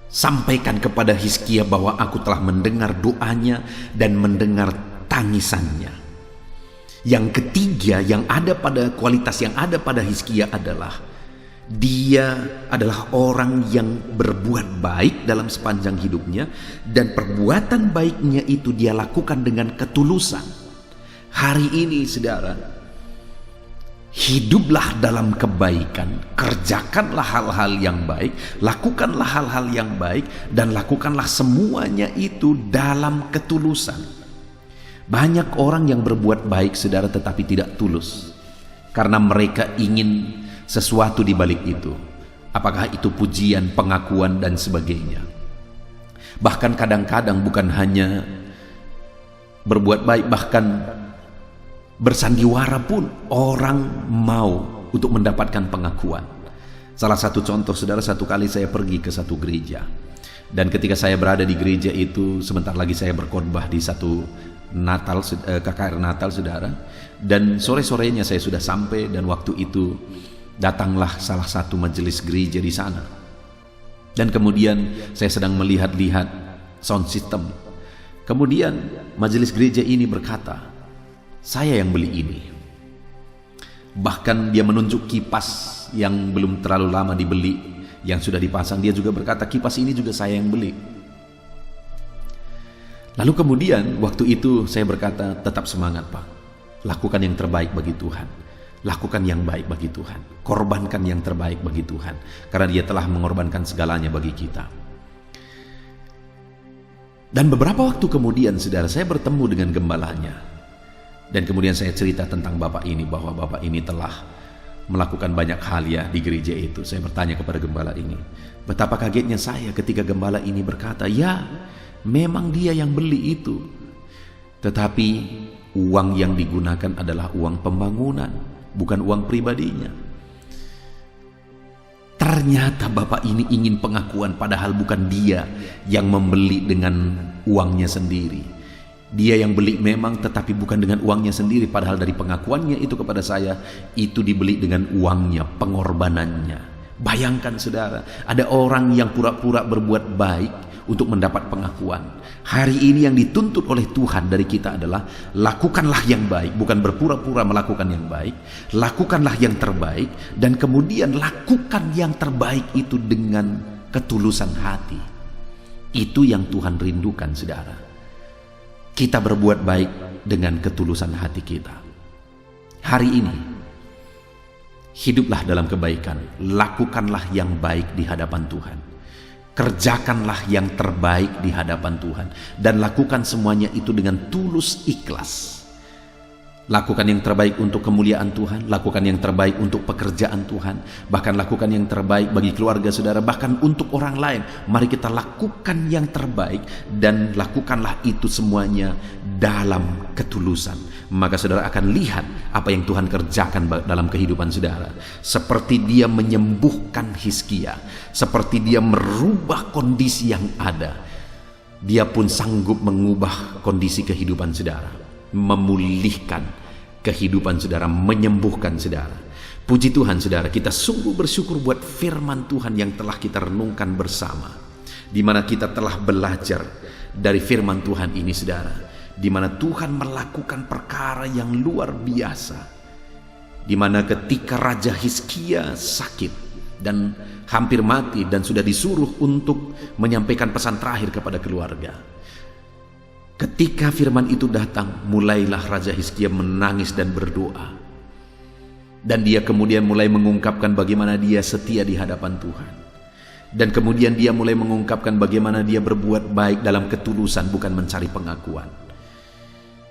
sampaikan kepada Hizkia bahwa aku telah mendengar doanya dan mendengar tangisannya." Yang ketiga yang ada pada kualitas yang ada pada Hizkia adalah dia adalah orang yang berbuat baik dalam sepanjang hidupnya, dan perbuatan baiknya itu dia lakukan dengan ketulusan. Hari ini saudara, Hiduplah dalam kebaikan, kerjakanlah hal-hal yang baik, lakukanlah hal-hal yang baik, dan lakukanlah semuanya itu dalam ketulusan. Banyak orang yang berbuat baik, saudara, tetapi tidak tulus, karena mereka ingin sesuatu di balik itu. Apakah itu pujian, pengakuan, dan sebagainya. Bahkan kadang-kadang bukan hanya berbuat baik, bahkan bersandiwara pun orang mau untuk mendapatkan pengakuan. Salah satu contoh, saudara, satu kali saya pergi ke satu gereja, dan ketika saya berada di gereja itu, sebentar lagi saya berkhotbah di satu Natal, KKR Natal, saudara, dan sore-sorenya saya sudah sampai, dan waktu itu datanglah salah satu majelis gereja di sana, dan kemudian saya sedang melihat-lihat sound system. Kemudian majelis gereja ini berkata, "Saya yang beli ini." Bahkan dia menunjuk kipas yang belum terlalu lama dibeli, yang sudah dipasang. Dia juga berkata, "Kipas ini juga saya yang beli." Lalu kemudian waktu itu saya berkata, "Tetap semangat, Pak. Lakukan yang terbaik bagi Tuhan. Lakukan yang baik bagi Tuhan. Korbankan yang terbaik bagi Tuhan. Karena Dia telah mengorbankan segalanya bagi kita." Dan beberapa waktu kemudian, saudara, saya bertemu dengan gembalanya. Dan kemudian saya cerita tentang bapak ini, bahwa bapak ini telah melakukan banyak hal ya di gereja itu. Saya bertanya kepada gembala ini. Betapa kagetnya saya ketika gembala ini berkata, "Ya, memang dia yang beli itu. Tetapi uang yang digunakan adalah uang pembangunan, bukan uang pribadinya." Ternyata bapak ini ingin pengakuan, padahal bukan dia yang membeli dengan uangnya sendiri. Dia yang beli memang, tetapi bukan dengan uangnya sendiri, padahal dari pengakuannya itu kepada saya, itu dibeli dengan uangnya, pengorbanannya. Bayangkan, saudara, ada orang yang pura-pura berbuat baik untuk mendapat pengakuan. Hari ini yang dituntut oleh Tuhan dari kita adalah lakukanlah yang baik, bukan berpura-pura melakukan yang baik. Lakukanlah yang terbaik, dan kemudian lakukan yang terbaik itu dengan ketulusan hati. Itu yang Tuhan rindukan, saudara. Kita berbuat baik dengan ketulusan hati kita. Hari ini, hiduplah dalam kebaikan, lakukanlah yang baik di hadapan Tuhan. Kerjakanlah yang terbaik di hadapan Tuhan, dan lakukan semuanya itu dengan tulus ikhlas. Lakukan yang terbaik untuk kemuliaan Tuhan, lakukan yang terbaik untuk pekerjaan Tuhan, bahkan lakukan yang terbaik bagi keluarga saudara, bahkan untuk orang lain. Mari kita lakukan yang terbaik, dan lakukanlah itu semuanya dalam ketulusan. Maka saudara akan lihat apa yang Tuhan kerjakan dalam kehidupan saudara. Seperti Dia menyembuhkan Hizkia, seperti Dia merubah kondisi yang ada, Dia pun sanggup mengubah kondisi kehidupan saudara, memulihkan kehidupan saudara, menyembuhkan saudara. Puji Tuhan, saudara, kita sungguh bersyukur buat firman Tuhan yang telah kita renungkan bersama, di mana kita telah belajar dari firman Tuhan ini, saudara, di mana Tuhan melakukan perkara yang luar biasa, di mana ketika Raja Hizkia sakit dan hampir mati dan sudah disuruh untuk menyampaikan pesan terakhir kepada keluarga, ketika firman itu datang, mulailah Raja Hizkia menangis dan berdoa. Dan dia kemudian mulai mengungkapkan bagaimana dia setia di hadapan Tuhan. Dan kemudian dia mulai mengungkapkan bagaimana dia berbuat baik dalam ketulusan, bukan mencari pengakuan.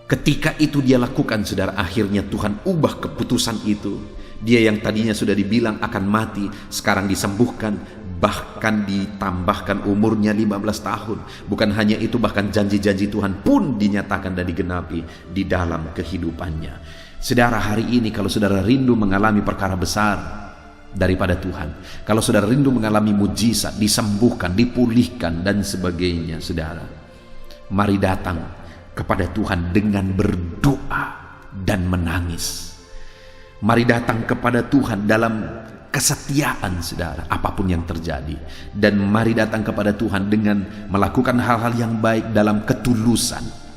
Ketika itu dia lakukan, saudara, akhirnya Tuhan ubah keputusan itu. Dia yang tadinya sudah dibilang akan mati, sekarang disembuhkan, bahkan ditambahkan umurnya 15 tahun. Bukan hanya itu, bahkan janji-janji Tuhan pun dinyatakan dan digenapi di dalam kehidupannya. Saudara, hari ini kalau saudara rindu mengalami perkara besar daripada Tuhan, kalau saudara rindu mengalami mujizat, disembuhkan, dipulihkan dan sebagainya, saudara, mari datang kepada Tuhan dengan berdoa dan menangis. Mari datang kepada Tuhan dalam kesetiaan, saudara, apapun yang terjadi. Dan mari datang kepada Tuhan dengan melakukan hal-hal yang baik dalam ketulusan.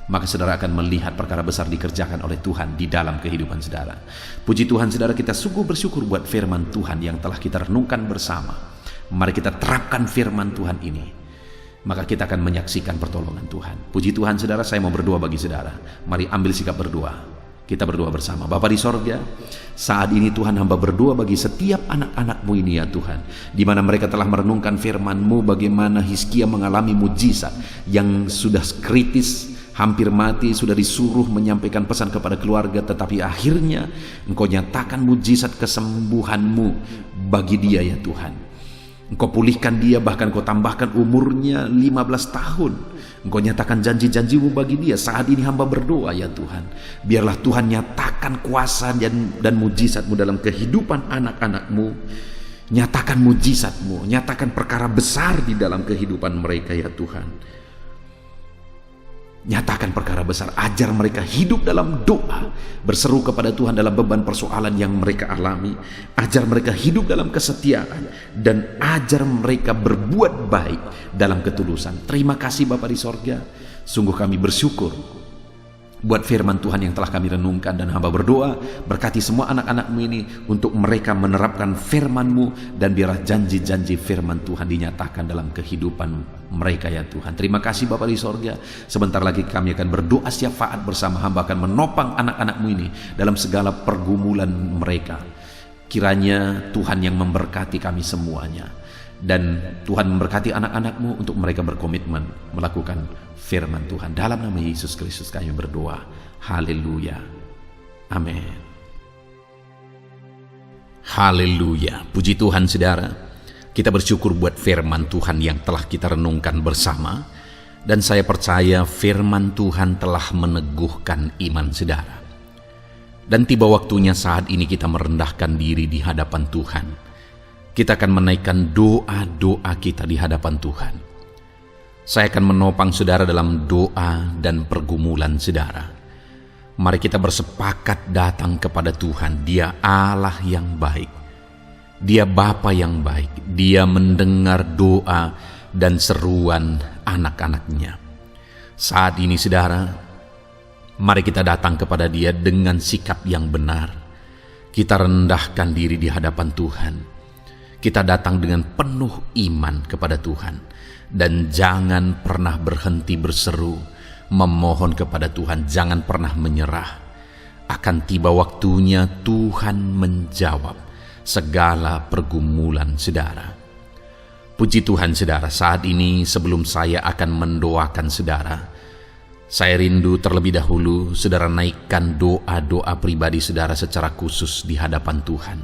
Maka saudara akan melihat perkara besar dikerjakan oleh Tuhan di dalam kehidupan saudara. Puji Tuhan, saudara, kita sungguh bersyukur buat firman Tuhan yang telah kita renungkan bersama. Mari kita terapkan firman Tuhan ini, maka kita akan menyaksikan pertolongan Tuhan. Puji Tuhan, saudara, saya mau berdoa bagi saudara. Mari ambil sikap berdoa. Kita berdoa bersama. Bapa di sorga, saat ini Tuhan, hamba berdoa bagi setiap anak-anak-Mu ini ya Tuhan, di mana mereka telah merenungkan firman-Mu, bagaimana Hizkia mengalami mujizat yang sudah kritis, hampir mati, sudah disuruh menyampaikan pesan kepada keluarga, tetapi akhirnya Engkau nyatakan mujizat kesembuhan-Mu bagi dia ya Tuhan. Engkau pulihkan dia, bahkan Kau tambahkan umurnya 15 tahun. Engkau nyatakan janji-janji-Mu bagi dia. Saat ini hamba berdoa ya Tuhan, biarlah Tuhan nyatakan kuasa dan mujizat-Mu dalam kehidupan anak-anak-Mu. Nyatakan mujizat-Mu, nyatakan perkara besar di dalam kehidupan mereka ya Tuhan. Nyatakan perkara besar, ajar mereka hidup dalam doa, berseru kepada Tuhan dalam beban persoalan yang mereka alami. Ajar mereka hidup dalam kesetiaan, dan ajar mereka berbuat baik dalam ketulusan. Terima kasih Bapa di sorga, sungguh kami bersyukur buat firman Tuhan yang telah kami renungkan, dan hamba berdoa berkati semua anak-anak-Mu ini untuk mereka menerapkan firman-Mu, dan biarlah janji-janji firman Tuhan dinyatakan dalam kehidupan mereka ya Tuhan. Terima kasih Bapa di sorga. Sebentar lagi kami akan berdoa syafaat bersama. Hamba akan menopang anak-anak-Mu ini dalam segala pergumulan mereka. Kiranya Tuhan yang memberkati kami semuanya, dan Tuhan memberkati anak-anak-Mu untuk mereka berkomitmen melakukan firman Tuhan. Dalam nama Yesus Kristus kami berdoa. Haleluya. Amin. Haleluya. Puji Tuhan saudara. Kita bersyukur buat firman Tuhan yang telah kita renungkan bersama. Dan saya percaya firman Tuhan telah meneguhkan iman saudara. Dan tiba waktunya saat ini kita merendahkan diri di hadapan Tuhan. Kita akan menaikkan doa-doa kita di hadapan Tuhan. Saya akan menopang saudara dalam doa dan pergumulan saudara. Mari kita bersepakat datang kepada Tuhan. Dia Allah yang baik. Dia Bapa yang baik. Dia mendengar doa dan seruan anak-anaknya. Saat ini saudara, mari kita datang kepada Dia dengan sikap yang benar. Kita rendahkan diri di hadapan Tuhan. Kita datang dengan penuh iman kepada Tuhan. Dan jangan pernah berhenti berseru, memohon kepada Tuhan. Jangan pernah menyerah. Akan tiba waktunya Tuhan menjawab segala pergumulan saudara. Puji Tuhan saudara, saat ini sebelum saya akan mendoakan saudara, saya rindu terlebih dahulu saudara naikkan doa-doa pribadi saudara secara khusus di hadapan Tuhan.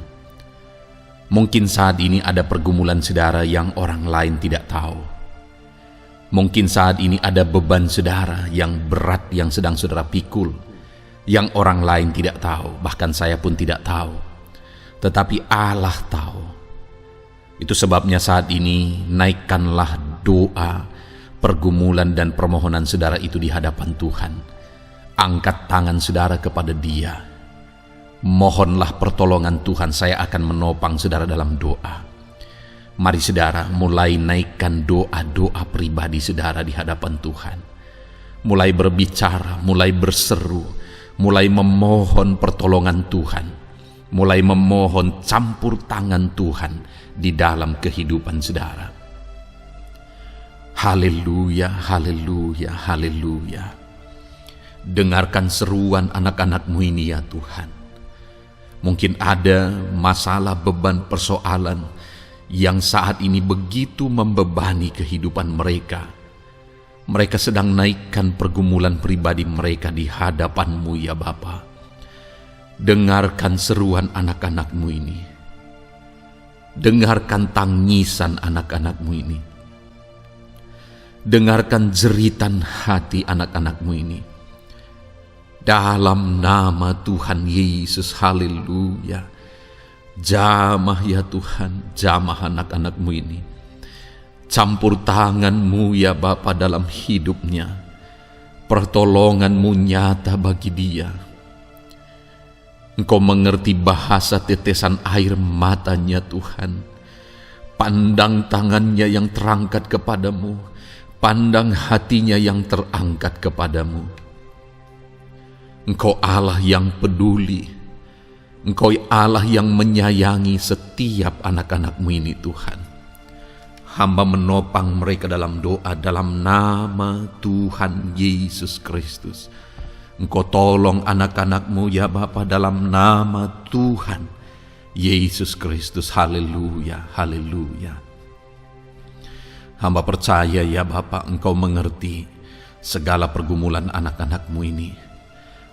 Mungkin saat ini ada pergumulan saudara yang orang lain tidak tahu. Mungkin saat ini ada beban saudara yang berat yang sedang saudara pikul, yang orang lain tidak tahu, bahkan saya pun tidak tahu. Tetapi Allah tahu. Itu sebabnya saat ini naikkanlah doa, pergumulan dan permohonan saudara itu di hadapan Tuhan. Angkat tangan saudara kepada Dia. Mohonlah pertolongan Tuhan. Saya akan menopang saudara dalam doa. Mari saudara mulai naikkan doa-doa pribadi saudara di hadapan Tuhan. Mulai berbicara, mulai berseru, mulai memohon pertolongan Tuhan. Mulai memohon campur tangan Tuhan di dalam kehidupan saudara. Haleluya, haleluya, haleluya. Dengarkan seruan anak-anak-Mu ini ya Tuhan. Mungkin ada masalah, beban, persoalan yang saat ini begitu membebani kehidupan mereka. Mereka sedang naikkan pergumulan pribadi mereka di hadapan-Mu ya Bapa. Dengarkan seruan anak-anak-Mu ini. Dengarkan tangisan anak-anak-Mu ini. Dengarkan jeritan hati anak-anak-Mu ini. Dalam nama Tuhan Yesus, haleluya. Jamah ya Tuhan, jamah anak-anak-Mu ini. Campur tangan-Mu ya Bapa dalam hidupnya. Pertolongan-Mu nyata bagi dia. Engkau mengerti bahasa tetesan air matanya Tuhan. Pandang tangannya yang terangkat kepadamu. Pandang hatinya yang terangkat kepadamu. Engkau Allah yang peduli. Engkau Allah yang menyayangi setiap anak-anak-Mu ini Tuhan. Hamba menopang mereka dalam doa dalam nama Tuhan Yesus Kristus. Engkau tolong anak-anak-Mu ya Bapa, dalam nama Tuhan Yesus Kristus. Haleluya, haleluya. Hamba percaya ya Bapa, Engkau mengerti segala pergumulan anak-anak-Mu ini.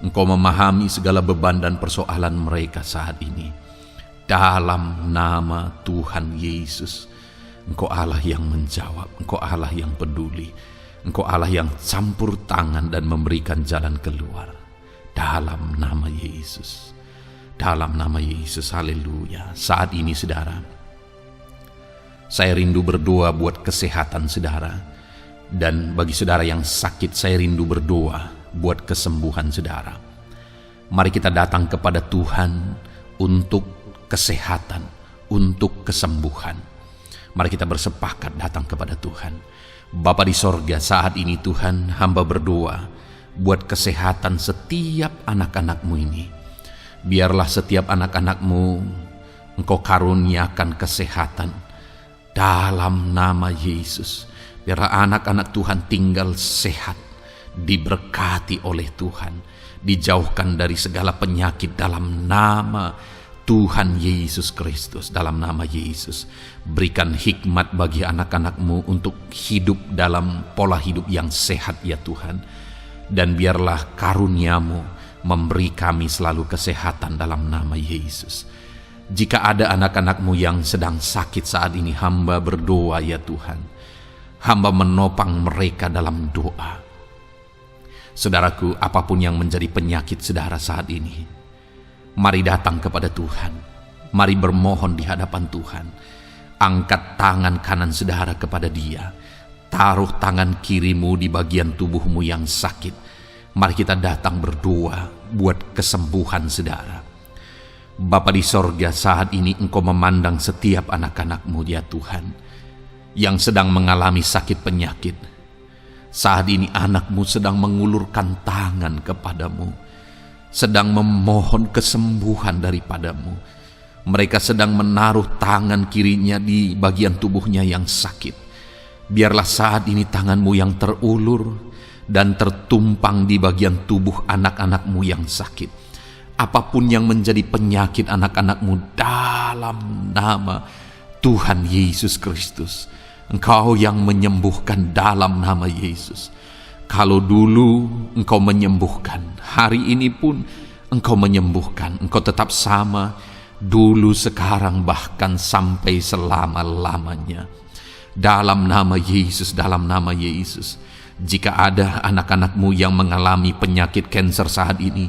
Engkau memahami segala beban dan persoalan mereka saat ini. Dalam nama Tuhan Yesus, Engkau Allah yang menjawab, Engkau Allah yang peduli, Engkau Allah yang campur tangan dan memberikan jalan keluar. Dalam nama Yesus, dalam nama Yesus, haleluya. Saat ini saudara, saya rindu berdoa buat kesehatan saudara. Dan bagi saudara yang sakit, saya rindu berdoa buat kesembuhan saudara. Mari kita datang kepada Tuhan untuk kesehatan, untuk kesembuhan. Mari kita bersepakat datang kepada Tuhan. Bapa di sorga, saat ini Tuhan, hamba berdoa buat kesehatan setiap anak-anak-Mu ini. Biarlah setiap anak-anak-Mu Engkau karuniakan kesehatan dalam nama Yesus. Biarlah anak-anak Tuhan tinggal sehat, diberkati oleh Tuhan, dijauhkan dari segala penyakit dalam nama Tuhan Yesus Kristus. Dalam nama Yesus, berikan hikmat bagi anak-anak-Mu untuk hidup dalam pola hidup yang sehat ya Tuhan. Dan biarlah karunia-Mu memberi kami selalu kesehatan dalam nama Yesus. Jika ada anak-anak-Mu yang sedang sakit saat ini, hamba berdoa ya Tuhan. Hamba menopang mereka dalam doa. Saudaraku, apapun yang menjadi penyakit saudara saat ini, mari datang kepada Tuhan. Mari bermohon di hadapan Tuhan. Angkat tangan kanan saudara kepada Dia. Taruh tangan kirimu di bagian tubuhmu yang sakit. Mari kita datang berdoa buat kesembuhan saudara. Bapa di sorga, saat ini Engkau memandang setiap anak-anak-Mu ya Tuhan, yang sedang mengalami sakit penyakit. Saat ini anak-Mu sedang mengulurkan tangan kepadamu, sedang memohon kesembuhan daripadamu. Mereka sedang menaruh tangan kirinya di bagian tubuhnya yang sakit. Biarlah saat ini tangan-Mu yang terulur dan tertumpang di bagian tubuh anak-anak-Mu yang sakit. Apapun yang menjadi penyakit anak-anak-Mu, dalam nama Tuhan Yesus Kristus, Engkau yang menyembuhkan dalam nama Yesus. Kalau dulu Engkau menyembuhkan, hari ini pun Engkau menyembuhkan. Engkau tetap sama, dulu, sekarang, bahkan sampai selama-lamanya. Dalam nama Yesus, dalam nama Yesus. Jika ada anak-anak-Mu yang mengalami penyakit kanker saat ini,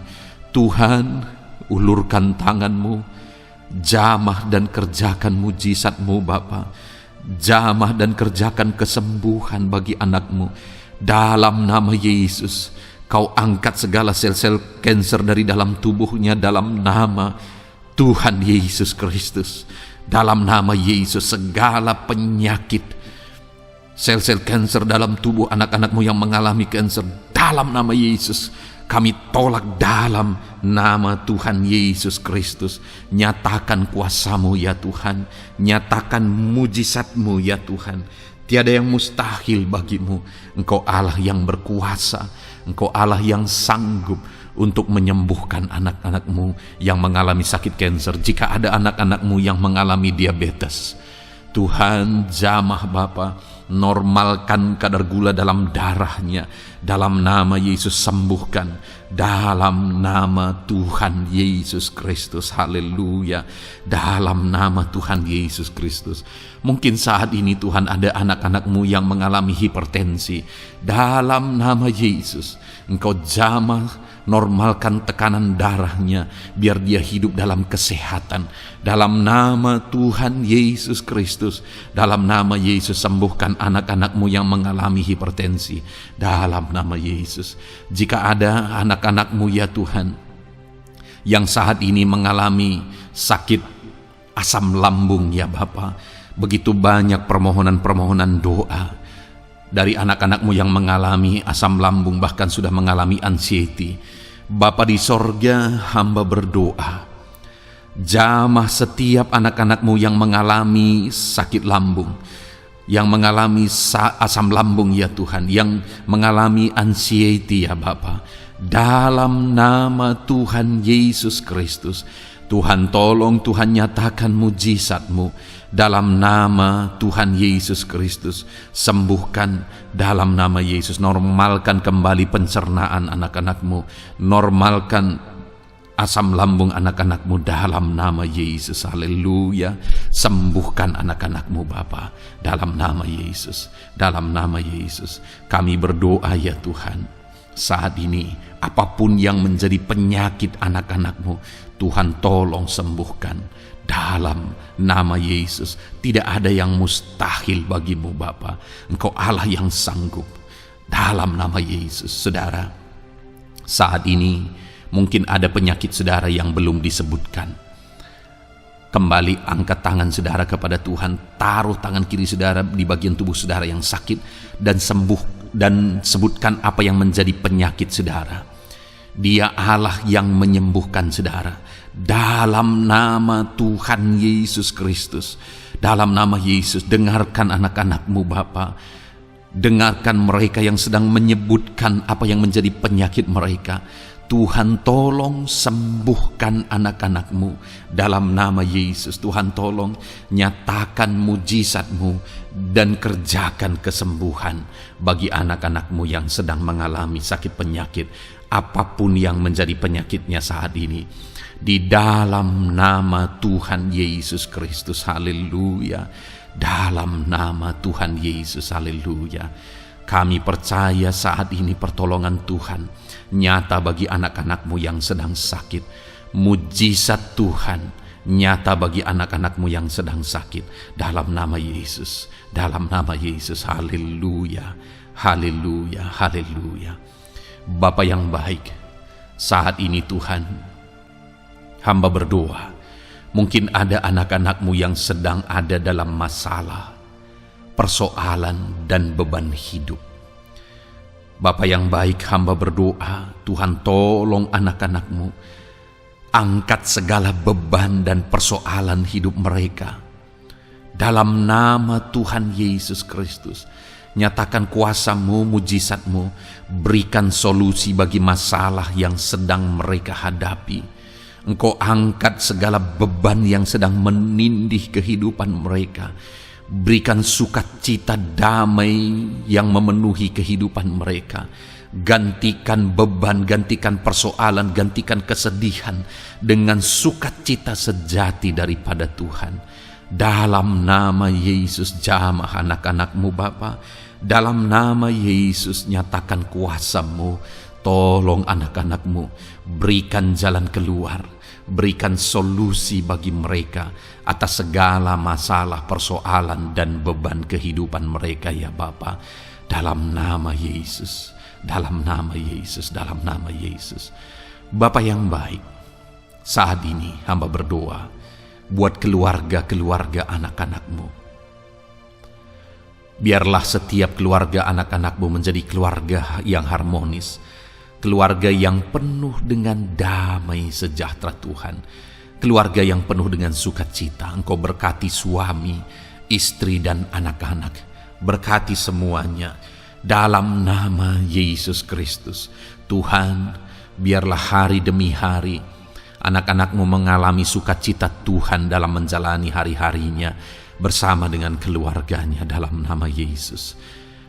Tuhan, ulurkan tangan-Mu, jamah dan kerjakan mujizat-Mu Bapa. Jamah dan kerjakan kesembuhan bagi anak-Mu. Dalam nama Yesus, Kau angkat segala sel-sel kanker dari dalam tubuhnya dalam nama Tuhan Yesus Kristus. Dalam nama Yesus, segala penyakit, sel-sel kanker dalam tubuh anak-anak-Mu yang mengalami kanker, dalam nama Yesus, kami tolak dalam nama Tuhan Yesus Kristus. Nyatakan kuasa-Mu ya Tuhan, nyatakan mujizat-Mu ya Tuhan. Tiada yang mustahil bagi-Mu. Engkau Allah yang berkuasa, Engkau Allah yang sanggup untuk menyembuhkan anak-anak-Mu yang mengalami sakit kanker. Jika ada anak-anak-Mu yang mengalami diabetes, Tuhan, jamah Bapa, normalkan kadar gula dalam darahnya. Dalam nama Yesus, sembuhkan. Dalam nama Tuhan Yesus Kristus. Haleluya. Dalam nama Tuhan Yesus Kristus. Mungkin saat ini Tuhan ada anak-anak-Mu yang mengalami hipertensi. Dalam nama Yesus, Engkau jamah, normalkan tekanan darahnya, biar dia hidup dalam kesehatan. Dalam nama Tuhan Yesus Kristus, dalam nama Yesus, sembuhkan anak-anak-Mu yang mengalami hipertensi. Dalam nama Yesus, jika ada anak-anak-Mu ya Tuhan yang saat ini mengalami sakit asam lambung ya Bapa, begitu banyak permohonan-permohonan doa dari anak-anak-Mu yang mengalami asam lambung, bahkan sudah mengalami anxiety. Bapa di sorga, hamba berdoa, jamah setiap anak-anak-Mu yang mengalami sakit lambung. yang mengalami asam lambung ya Tuhan, yang mengalami anxiety ya Bapa. Dalam nama Tuhan Yesus Kristus, Tuhan tolong, Tuhan nyatakan mujizat-Mu. Dalam nama Tuhan Yesus Kristus, sembuhkan dalam nama Yesus. Normalkan kembali pencernaan anak-anak-Mu, normalkan asam lambung anak-anak-Mu dalam nama Yesus. Haleluya. Sembuhkan anak-anak-Mu Bapa dalam nama Yesus. Dalam nama Yesus kami berdoa ya Tuhan, saat ini apapun yang menjadi penyakit anak-anak-Mu, Tuhan tolong sembuhkan dalam nama Yesus. Tidak ada yang mustahil bagimu Bapa. Engkau Allah yang sanggup. Dalam nama Yesus. Saudara, saat ini mungkin ada penyakit saudara yang belum disebutkan. Kembali angkat tangan saudara kepada Tuhan, taruh tangan kiri saudara di bagian tubuh saudara yang sakit, dan sembuh, dan sebutkan apa yang menjadi penyakit saudara. Dia Allah yang menyembuhkan saudara. Dalam nama Tuhan Yesus Kristus, dalam nama Yesus, dengarkan anak-anak-Mu Bapa. Dengarkan mereka yang sedang menyebutkan apa yang menjadi penyakit mereka. Tuhan tolong sembuhkan anak-anak-Mu dalam nama Yesus. Tuhan tolong nyatakan mujizat-Mu dan kerjakan kesembuhan bagi anak-anak-Mu yang sedang mengalami sakit penyakit, apapun yang menjadi penyakitnya saat ini. Di dalam nama Tuhan Yesus Kristus, haleluya. Dalam nama Tuhan Yesus, haleluya. Kami percaya saat ini pertolongan Tuhan nyata bagi anak-anak-Mu yang sedang sakit. Mujizat Tuhan nyata bagi anak-anak-Mu yang sedang sakit. Dalam nama Yesus, dalam nama Yesus, haleluya, haleluya, haleluya. Bapa yang baik, saat ini Tuhan, hamba berdoa, mungkin ada anak-anak-Mu yang sedang ada dalam masalah, persoalan dan beban hidup. Bapa yang baik, hamba berdoa, Tuhan tolong anak-anak-Mu, angkat segala beban dan persoalan hidup mereka. Dalam nama Tuhan Yesus Kristus, nyatakan kuasa-Mu, mujizat-Mu, berikan solusi bagi masalah yang sedang mereka hadapi. Engkau angkat segala beban yang sedang menindih kehidupan mereka. Berikan sukacita damai yang memenuhi kehidupan mereka. Gantikan beban, gantikan persoalan, gantikan kesedihan dengan sukacita sejati daripada Tuhan. Dalam nama Yesus, jamah anak-anak-Mu Bapa. Dalam nama Yesus, nyatakan kuasa-Mu. Tolong anak-anak-Mu, berikan jalan keluar, berikan solusi bagi mereka atas segala masalah, persoalan, dan beban kehidupan mereka ya Bapa. Dalam nama Yesus, dalam nama Yesus, dalam nama Yesus. Bapa yang baik, saat ini hamba berdoa buat keluarga-keluarga anak-anak-Mu. Biarlah setiap keluarga anak-anak-Mu menjadi keluarga yang harmonis, keluarga yang penuh dengan damai sejahtera Tuhan, keluarga yang penuh dengan sukacita. Engkau berkati suami, istri, dan anak-anak. Berkati semuanya dalam nama Yesus Kristus. Tuhan, biarlah hari demi hari anak-anak-Mu mengalami sukacita Tuhan dalam menjalani hari-harinya bersama dengan keluarganya dalam nama Yesus.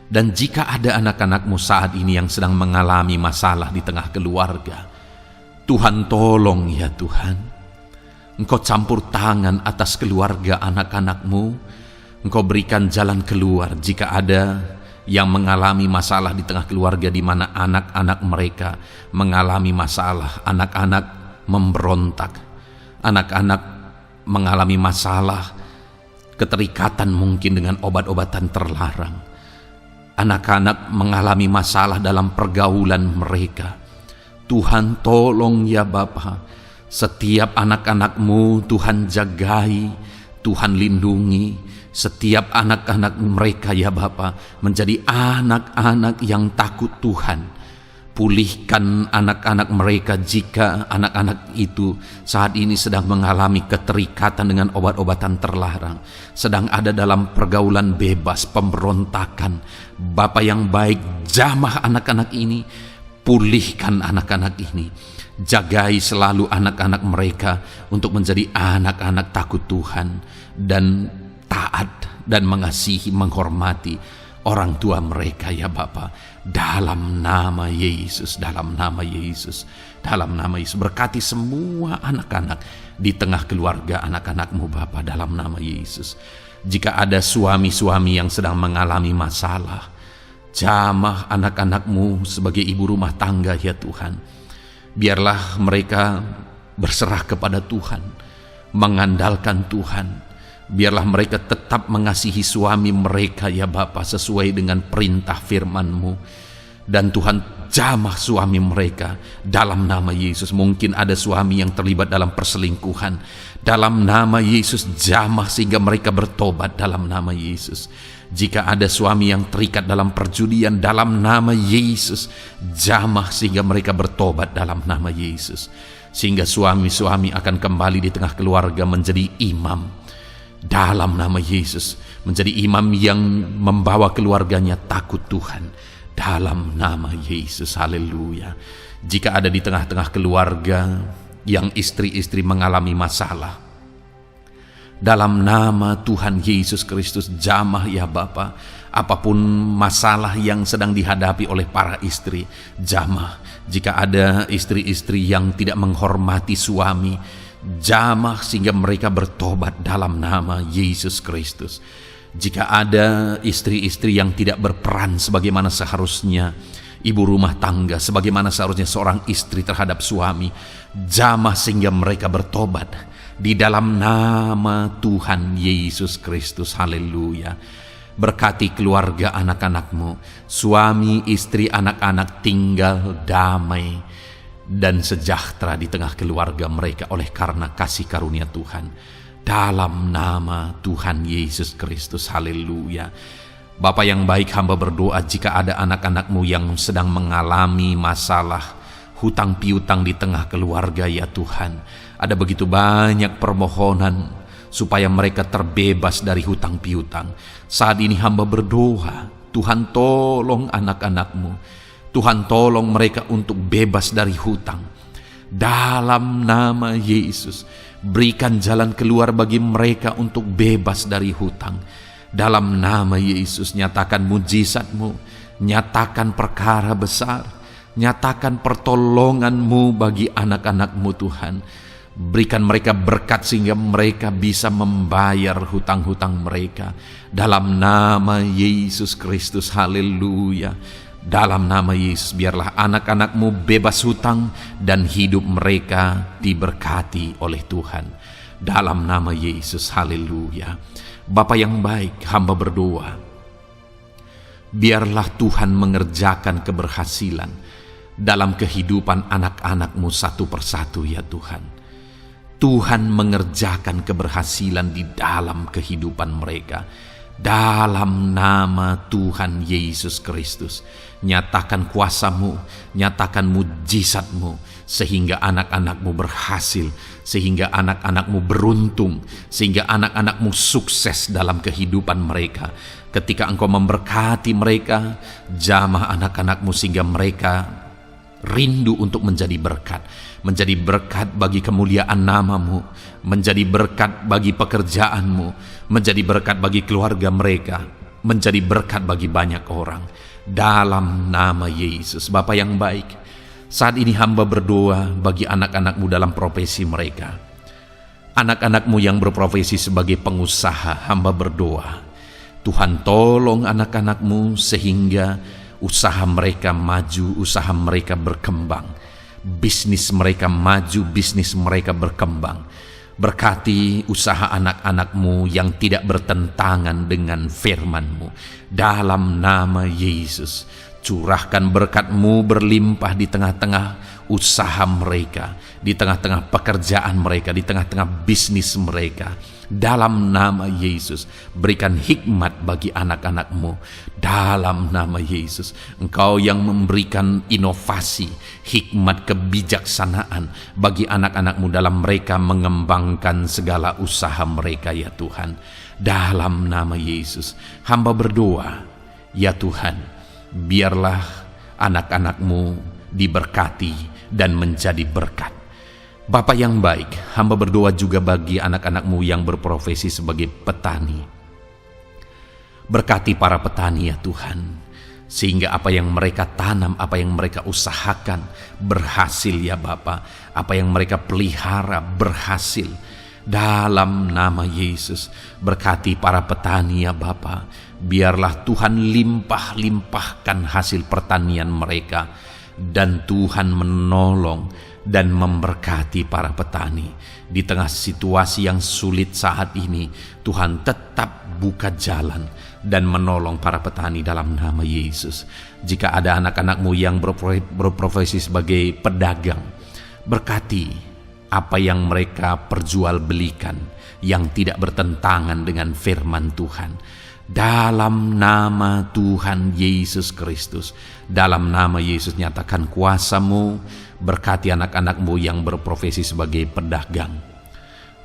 Dan jika ada anak-anak-Mu saat ini yang sedang mengalami masalah di tengah keluarga, Tuhan tolong ya Tuhan. Engkau campur tangan atas keluarga anak-anak-Mu. Engkau berikan jalan keluar jika ada yang mengalami masalah di tengah keluarga, di mana anak-anak mereka mengalami masalah, anak-anak memberontak, anak-anak mengalami masalah, keterikatan mungkin dengan obat-obatan terlarang. Anak-anak mengalami masalah dalam pergaulan mereka. Tuhan tolong ya Bapa, setiap anak-anak-Mu Tuhan jagai, Tuhan lindungi. Setiap anak-anak mereka ya Bapa menjadi anak-anak yang takut Tuhan. Pulihkan anak-anak mereka jika anak-anak itu saat ini sedang mengalami keterikatan dengan obat-obatan terlarang, sedang ada dalam pergaulan bebas, pemberontakan. Bapa yang baik, jamah anak-anak ini, pulihkan anak-anak ini. Jagai selalu anak-anak mereka untuk menjadi anak-anak takut Tuhan dan taat dan mengasihi, menghormati orang tua mereka ya Bapa. Dalam nama Yesus, dalam nama Yesus, dalam nama Yesus. Berkati semua anak-anak di tengah keluarga anak-anakmu Bapa, dalam nama Yesus. Jika ada suami-suami yang sedang mengalami masalah, jamah anak-anakmu sebagai ibu rumah tangga ya Tuhan. Biarlah mereka berserah kepada Tuhan, mengandalkan Tuhan. Biarlah mereka tetap mengasihi suami mereka ya Bapa, sesuai dengan perintah firman-Mu. Dan Tuhan, jamah suami mereka dalam nama Yesus. Mungkin ada suami yang terlibat dalam perselingkuhan, dalam nama Yesus jamah sehingga mereka bertobat dalam nama Yesus. Jika ada suami yang terikat dalam perjudian, dalam nama Yesus jamah sehingga mereka bertobat dalam nama Yesus. Sehingga suami-suami akan kembali di tengah keluarga menjadi imam dalam nama Yesus, menjadi imam yang membawa keluarganya takut Tuhan dalam nama Yesus. Haleluya. Jika ada di tengah-tengah keluarga yang istri-istri mengalami masalah, dalam nama Tuhan Yesus Kristus jamah ya Bapa. Apapun masalah yang sedang dihadapi oleh para istri, jamah. Jika ada istri-istri yang tidak menghormati suami, jamah sehingga mereka bertobat dalam nama Yesus Kristus. Jika ada istri-istri yang tidak berperan sebagaimana seharusnya ibu rumah tangga, sebagaimana seharusnya seorang istri terhadap suami, jamah sehingga mereka bertobat di dalam nama Tuhan Yesus Kristus. Haleluya. Berkati keluarga anak-anakmu, suami, istri, anak-anak tinggal damai dan sejahtera di tengah keluarga mereka oleh karena kasih karunia Tuhan. Dalam nama Tuhan Yesus Kristus. Haleluya. Bapa yang baik, hamba berdoa jika ada anak-anakmu yang sedang mengalami masalah hutang piutang di tengah keluarga ya Tuhan. Ada begitu banyak permohonan supaya mereka terbebas dari hutang piutang. Saat ini hamba berdoa, Tuhan tolong anak-anakmu. Tuhan tolong mereka untuk bebas dari hutang. Dalam nama Yesus, berikan jalan keluar bagi mereka untuk bebas dari hutang. Dalam nama Yesus, nyatakan mujizat-Mu, nyatakan perkara besar, nyatakan pertolongan-Mu bagi anak-anak-Mu Tuhan. Berikan mereka berkat sehingga mereka bisa membayar hutang-hutang mereka. Dalam nama Yesus Kristus, haleluya. Dalam nama Yesus, biarlah anak-anak-Mu bebas hutang dan hidup mereka diberkati oleh Tuhan. Dalam nama Yesus, haleluya. Bapa yang baik, hamba berdoa, biarlah Tuhan mengerjakan keberhasilan dalam kehidupan anak-anak-Mu satu persatu ya Tuhan. Tuhan mengerjakan keberhasilan di dalam kehidupan mereka. Dalam nama Tuhan Yesus Kristus, nyatakan kuasa-Mu, nyatakan mujizat-Mu, sehingga anak-anak-Mu berhasil, sehingga anak-anak-Mu beruntung, sehingga anak-anak-Mu sukses dalam kehidupan mereka. Ketika Engkau memberkati mereka, jamah anak-anak-Mu sehingga mereka rindu untuk menjadi berkat bagi kemuliaan nama-Mu, menjadi berkat bagi pekerjaan-Mu, menjadi berkat bagi keluarga mereka, menjadi berkat bagi banyak orang. Dalam nama Yesus. Bapa yang baik, saat ini hamba berdoa bagi anak-anak-Mu dalam profesi mereka. Anak-anak-Mu yang berprofesi sebagai pengusaha, hamba berdoa, Tuhan tolong anak-anak-Mu sehingga usaha mereka maju, usaha mereka berkembang, bisnis mereka maju, bisnis mereka berkembang. Berkati usaha anak-anak-Mu yang tidak bertentangan dengan firman-Mu. Dalam nama Yesus, Curahkan berkat-Mu berlimpah di tengah-tengah usaha mereka, di tengah-tengah pekerjaan mereka, di tengah-tengah bisnis mereka. Dalam nama Yesus, berikan hikmat bagi anak-anak-Mu. Dalam nama Yesus, Engkau yang memberikan inovasi, hikmat, kebijaksanaan bagi anak-anak-Mu dalam mereka mengembangkan segala usaha mereka, ya Tuhan. Dalam nama Yesus, hamba berdoa, ya Tuhan, biarlah anak-anak-Mu diberkati dan menjadi berkat. Bapa yang baik, hamba berdoa juga bagi anak-anak-Mu yang berprofesi sebagai petani. Berkati para petani, ya Tuhan, sehingga apa yang mereka tanam, apa yang mereka usahakan berhasil, ya Bapa. Apa yang mereka pelihara berhasil. Dalam nama Yesus, berkati para petani, ya Bapa. Biarlah Tuhan limpah-limpahkan hasil pertanian mereka, dan Tuhan menolong dan memberkati para petani. Di tengah situasi yang sulit saat ini, Tuhan tetap buka jalan dan menolong para petani dalam nama Yesus. Jika ada anak-anak-Mu yang berprofesi sebagai pedagang, berkati apa yang mereka perjualbelikan yang tidak bertentangan dengan firman Tuhan. Dalam nama Tuhan Yesus Kristus, dalam nama Yesus, nyatakan kuasa-Mu, berkati anak-anak-Mu yang berprofesi sebagai pedagang.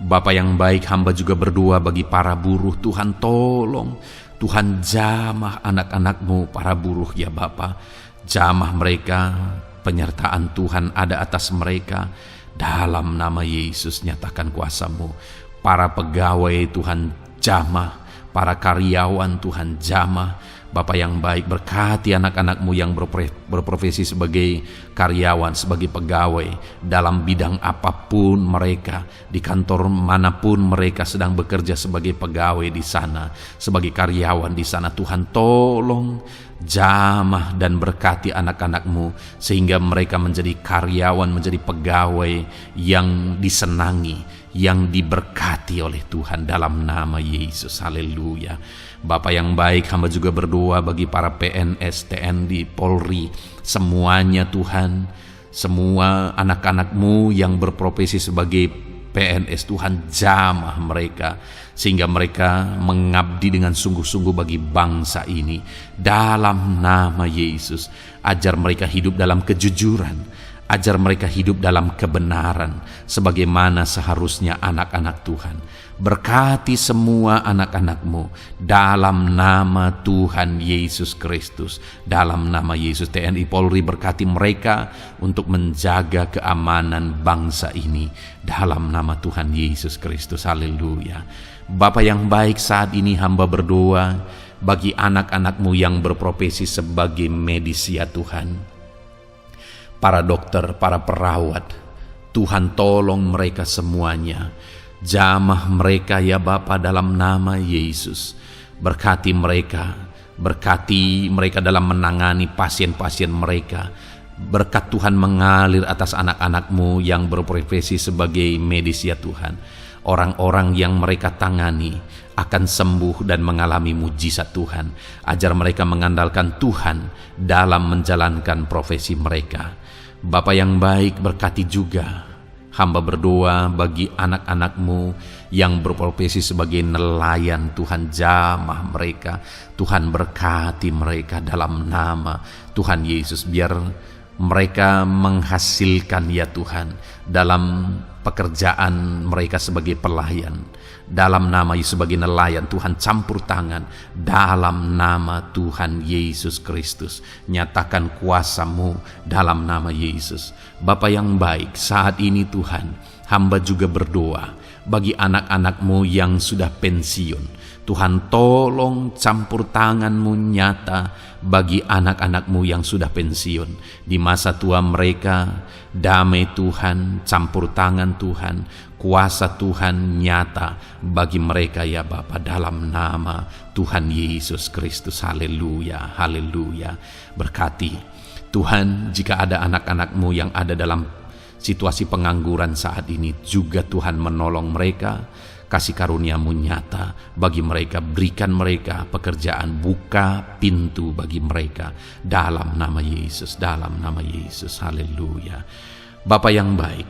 Bapa yang baik, hamba juga berdoa bagi para buruh. Tuhan tolong, Tuhan jamah anak-anak-Mu para buruh, ya Bapa. Jamah mereka, penyertaan Tuhan ada atas mereka. Dalam nama Yesus, nyatakan kuasa-Mu. Para pegawai Tuhan jamah, para karyawan Tuhan jamah. Bapa yang baik, berkati anak-anak-Mu yang berprofesi sebagai karyawan, sebagai pegawai dalam bidang apapun mereka, di kantor manapun mereka sedang bekerja sebagai pegawai di sana, sebagai karyawan di sana. Tuhan tolong jamah dan berkati anak-anak-Mu sehingga mereka menjadi karyawan, menjadi pegawai yang disenangi, yang diberkati oleh Tuhan dalam nama Yesus. Haleluya. Bapa yang baik, hamba juga berdoa bagi para PNS, TNI, Polri, semuanya Tuhan, semua anak-anak-Mu yang berprofesi sebagai PNS, Tuhan jamah mereka sehingga mereka mengabdi dengan sungguh-sungguh bagi bangsa ini. Dalam nama Yesus, ajar mereka hidup dalam kejujuran, ajar mereka hidup dalam kebenaran sebagaimana seharusnya anak-anak Tuhan. Berkati semua anak-anak-Mu dalam nama Tuhan Yesus Kristus. Dalam nama Yesus, TNI Polri, berkati mereka untuk menjaga keamanan bangsa ini dalam nama Tuhan Yesus Kristus. Haleluya. Bapa yang baik, saat ini hamba berdoa bagi anak-anak-Mu yang berprofesi sebagai medis, ya Tuhan. Para dokter, para perawat, Tuhan tolong mereka semuanya. Jamah mereka, ya Bapa, dalam nama Yesus. Berkati mereka dalam menangani pasien-pasien mereka. Berkat Tuhan mengalir atas anak-anak-Mu yang berprofesi sebagai medis, ya Tuhan. Orang-orang yang mereka tangani akan sembuh dan mengalami mujizat Tuhan. Ajar mereka mengandalkan Tuhan dalam menjalankan profesi mereka. Bapa yang baik, berkati juga hamba berdoa bagi anak-anak-Mu yang berprofesi sebagai nelayan. Tuhan jamah mereka, Tuhan berkati mereka dalam nama Tuhan Yesus. Biar mereka menghasilkan, ya Tuhan, dalam pekerjaan mereka sebagai pelayan. Dalam nama Yesus, sebagai nelayan, Tuhan campur tangan. Dalam nama Tuhan Yesus Kristus, nyatakan kuasa-Mu dalam nama Yesus. Bapa yang baik, saat ini Tuhan, hamba juga berdoa bagi anak-anak-Mu yang sudah pensiun. Tuhan tolong campur tangan-Mu nyata bagi anak-anak-Mu yang sudah pensiun. Di masa tua mereka, damai Tuhan, campur tangan Tuhan, kuasa Tuhan nyata bagi mereka, ya Bapa, dalam nama Tuhan Yesus Kristus. Haleluya, haleluya. Berkati Tuhan, jika ada anak-anak-Mu yang ada dalam situasi pengangguran saat ini, juga Tuhan menolong mereka. kasih karuniamu nyata bagi mereka, berikan mereka pekerjaan, buka pintu bagi mereka dalam nama Yesus, dalam nama Yesus. Haleluya. Bapa yang baik,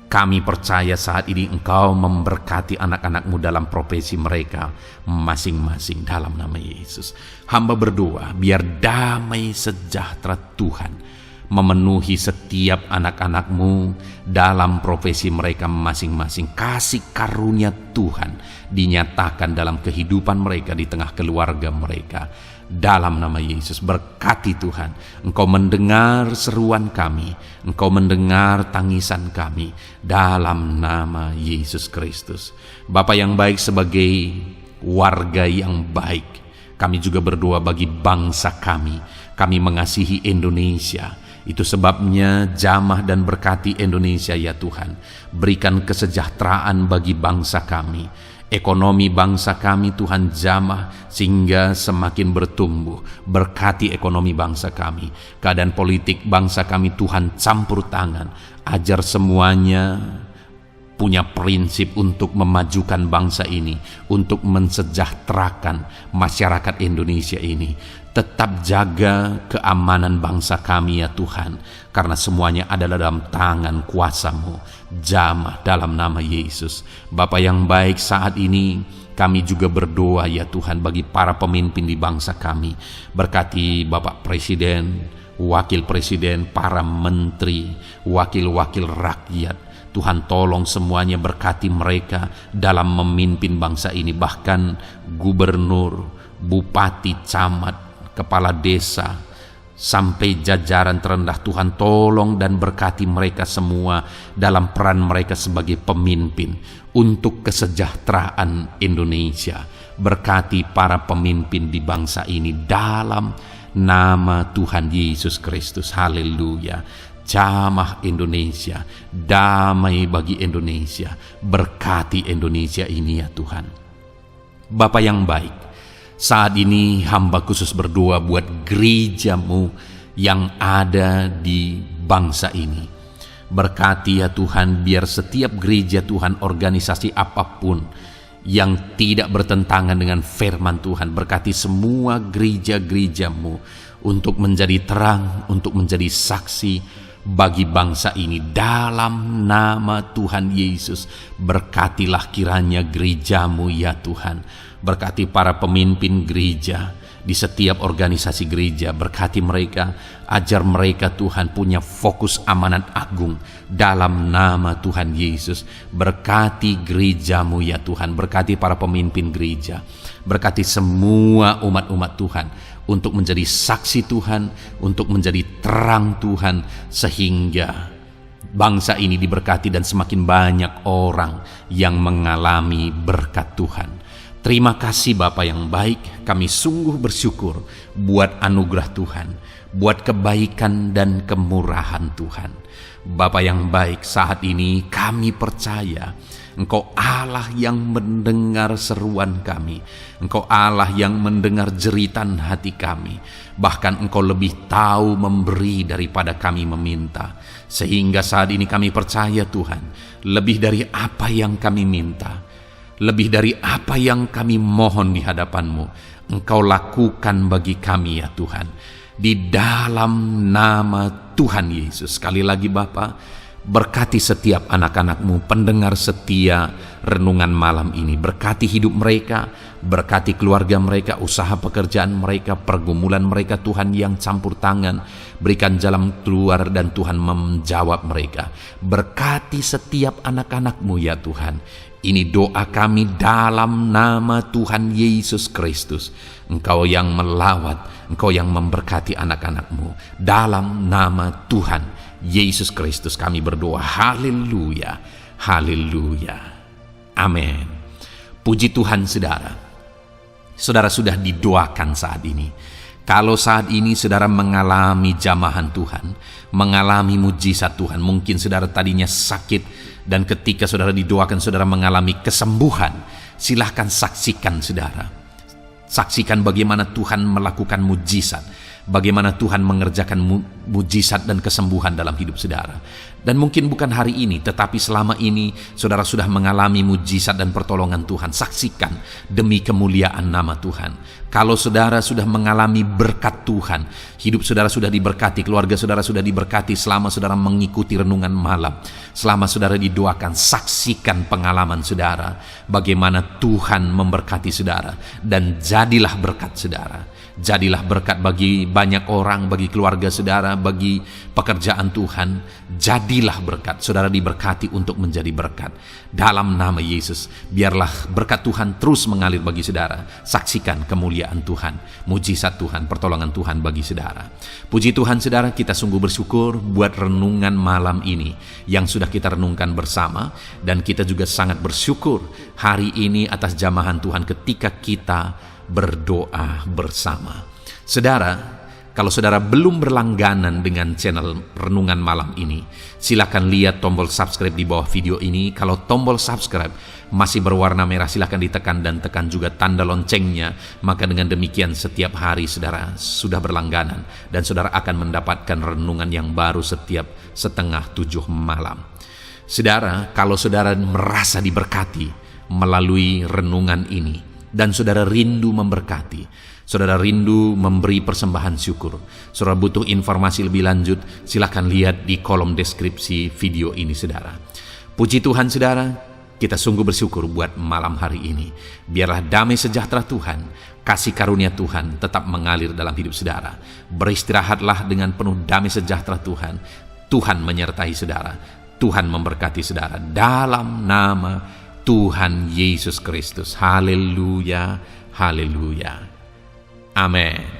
kami percaya saat ini Engkau memberkati anak-anak-Mu dalam profesi mereka masing-masing dalam nama Yesus. Hamba berdoa biar damai sejahtera Tuhan memenuhi setiap anak-anak-Mu dalam profesi mereka masing-masing. Kasih karunia Tuhan dinyatakan dalam kehidupan mereka, di tengah keluarga mereka. Dalam nama Yesus, berkati Tuhan. Engkau mendengar seruan kami, Engkau mendengar tangisan kami dalam nama Yesus Kristus. Bapa yang baik, sebagai warga yang baik, kami juga berdoa bagi bangsa kami. Kami mengasihi Indonesia. Itu sebabnya jamah dan berkati Indonesia ya Tuhan. Berikan kesejahteraan bagi bangsa kami. Ekonomi bangsa kami Tuhan jamah sehingga semakin bertumbuh. Berkati ekonomi bangsa kami. Keadaan politik bangsa kami Tuhan campur tangan. Ajar semuanya punya prinsip untuk memajukan bangsa ini, untuk mensejahterakan masyarakat Indonesia ini. Tetap jaga keamanan bangsa kami ya Tuhan, karena semuanya adalah dalam tangan kuasa-Mu. Jamah dalam nama Yesus. Bapa yang baik, saat ini kami juga berdoa ya Tuhan bagi para pemimpin di bangsa kami. Berkati Bapak Presiden, Wakil Presiden, para menteri, wakil-wakil rakyat. Tuhan tolong semuanya, berkati mereka dalam memimpin bangsa ini. Bahkan gubernur, bupati, camat, kepala desa, sampai jajaran terendah, Tuhan tolong dan berkati mereka semua dalam peran mereka sebagai pemimpin untuk kesejahteraan Indonesia. Berkati para pemimpin di bangsa ini dalam nama Tuhan Yesus Kristus. Haleluya. Jamah Indonesia, damai bagi Indonesia. Berkati Indonesia ini ya Tuhan. Bapa yang baik, saat ini hamba khusus berdoa buat gereja-Mu yang ada di bangsa ini. Berkati ya Tuhan, biar setiap gereja Tuhan, organisasi apapun yang tidak bertentangan dengan firman Tuhan, berkati semua gereja-gereja-Mu untuk menjadi terang, untuk menjadi saksi bagi bangsa ini dalam nama Tuhan Yesus. Berkatilah kiranya gereja-Mu ya Tuhan. Berkati para pemimpin gereja di setiap organisasi gereja. Berkati mereka, ajar mereka Tuhan punya fokus amanat agung dalam nama Tuhan Yesus. Berkati gereja-Mu ya Tuhan. Berkati para pemimpin gereja. Berkati semua umat-umat Tuhan untuk menjadi saksi Tuhan, untuk menjadi terang Tuhan, sehingga bangsa ini diberkati dan semakin banyak orang yang mengalami berkat Tuhan. Terima kasih Bapa yang baik, kami sungguh bersyukur buat anugerah Tuhan, buat kebaikan dan kemurahan Tuhan. Bapa yang baik, saat ini kami percaya Engkau Allah yang mendengar seruan kami. Engkau Allah yang mendengar jeritan hati kami. Bahkan Engkau lebih tahu memberi daripada kami meminta. Sehingga saat ini kami percaya Tuhan, lebih dari apa yang kami minta, lebih dari apa yang kami mohon di hadapan-Mu, Engkau lakukan bagi kami ya Tuhan. Di dalam nama Tuhan Yesus. Sekali lagi Bapa, berkati setiap anak-anak-Mu, pendengar setia renungan malam ini. Berkati hidup mereka, berkati keluarga mereka, usaha pekerjaan mereka, pergumulan mereka Tuhan yang campur tangan. Berikan jalan keluar dan Tuhan menjawab mereka. Berkati setiap anak-anak-Mu ya Tuhan. Ini doa kami dalam nama Tuhan Yesus Kristus. Engkau yang melawat, Engkau yang memberkati anak-anak-Mu. Dalam nama Tuhan Yesus Kristus kami berdoa. Haleluya, haleluya, amin. Puji Tuhan saudara. Saudara sudah didoakan saat ini. Kalau saat ini saudara mengalami jamahan Tuhan, mengalami mujizat Tuhan, mungkin saudara tadinya sakit dan ketika saudara didoakan saudara mengalami kesembuhan, silahkan saksikan saudara. Saksikan bagaimana Tuhan melakukan mujizat. bagaimana Tuhan mengerjakan mujizat dan kesembuhan dalam hidup saudara. Dan mungkin bukan hari ini, tetapi selama ini saudara sudah mengalami mujizat dan pertolongan Tuhan. Saksikan demi kemuliaan nama Tuhan. Kalau saudara sudah mengalami berkat Tuhan, hidup saudara sudah diberkati, keluarga saudara sudah diberkati selama saudara mengikuti renungan malam, selama saudara didoakan, saksikan pengalaman saudara, bagaimana Tuhan memberkati saudara, dan jadilah berkat saudara. Jadilah berkat bagi banyak orang, bagi keluarga saudara, bagi pekerjaan Tuhan. Jadilah berkat, saudara diberkati untuk menjadi berkat. Dalam nama Yesus, biarlah berkat Tuhan terus mengalir bagi saudara. Saksikan kemuliaan Tuhan, mujizat Tuhan, pertolongan Tuhan bagi saudara. Puji Tuhan saudara, kita sungguh bersyukur buat renungan malam ini yang sudah kita renungkan bersama. Dan kita juga sangat bersyukur hari ini atas jamahan Tuhan ketika kita berdoa bersama. Saudara, kalau saudara belum berlangganan dengan channel Renungan Malam ini, silakan lihat tombol subscribe di bawah video ini. Kalau tombol subscribe masih berwarna merah, silakan ditekan dan tekan juga tanda loncengnya. Maka dengan demikian setiap hari saudara sudah berlangganan dan saudara akan mendapatkan renungan yang baru setiap 6:30 malam. Saudara, kalau saudara merasa diberkati melalui renungan ini, dan saudara rindu memberkati, saudara rindu memberi persembahan syukur, saudara butuh informasi lebih lanjut, silakan lihat di kolom deskripsi video ini saudara. Puji Tuhan saudara, kita sungguh bersyukur buat malam hari ini. Biarlah damai sejahtera Tuhan, kasih karunia Tuhan tetap mengalir dalam hidup saudara. Beristirahatlah dengan penuh damai sejahtera Tuhan. Tuhan menyertai saudara, Tuhan memberkati saudara dalam nama Tuhan Yesus Kristus. Haleluya, haleluya. Amin.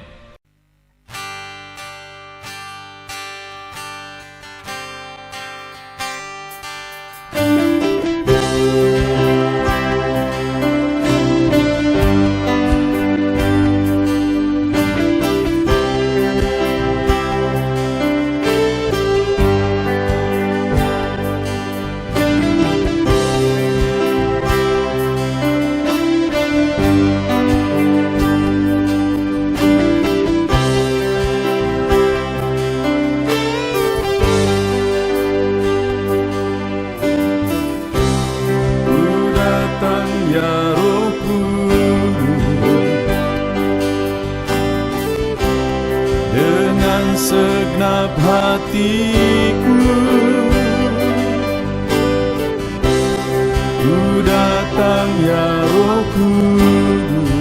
Segenap hatiku ku datang ya Roh Kudus,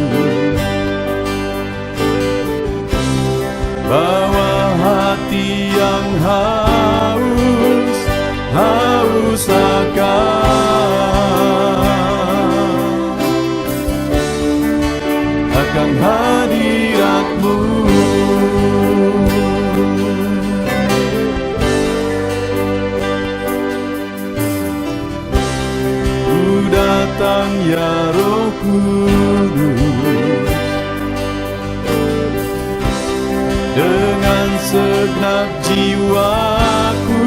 bawa hati yang haus akan hadirat-Mu. Datang ya Roh Kudus, dengan segenap jiwaku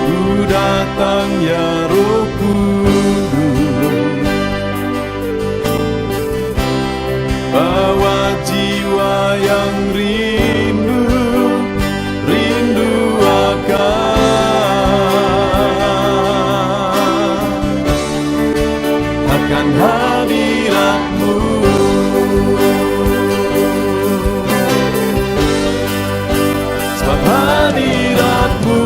ku datang ya Roh Kudus, bawa jiwa yang rindu akan hadirat-Mu. Sebab hadirat-Mu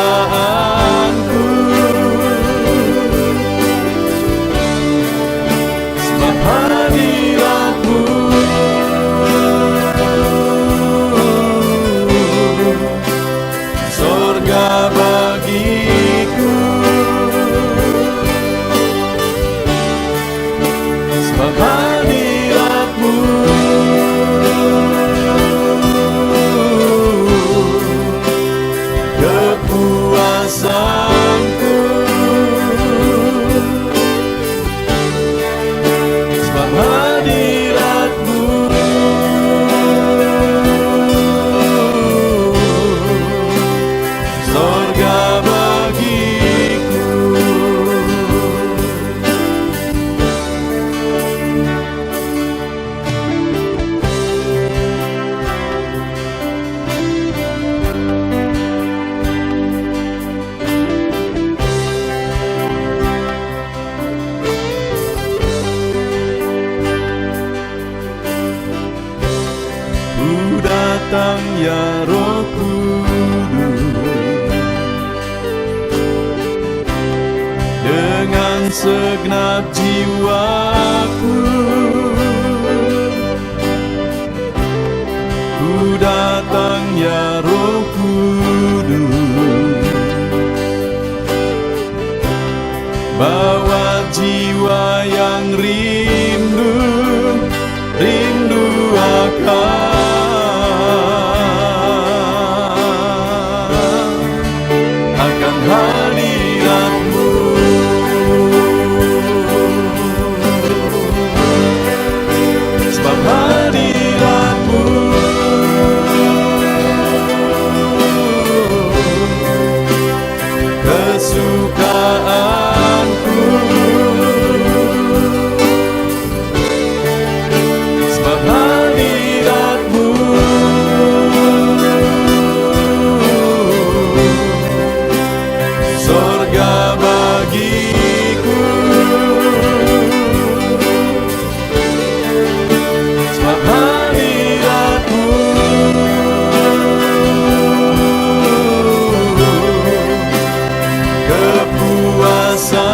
kesukaanku, sebab hadirat-Mu surga bagiku, sebab datang ya Roh Kudus, dengan segenap jiwaku ku datang ya Roh Kudus, bawa jiwa yang rindu akan hadirat-Mu. Sebab hadirat-Mu kesukaanku, sebab hadirat-Mu sorga bagiku, sebab hadirat-Mu kepuasanku,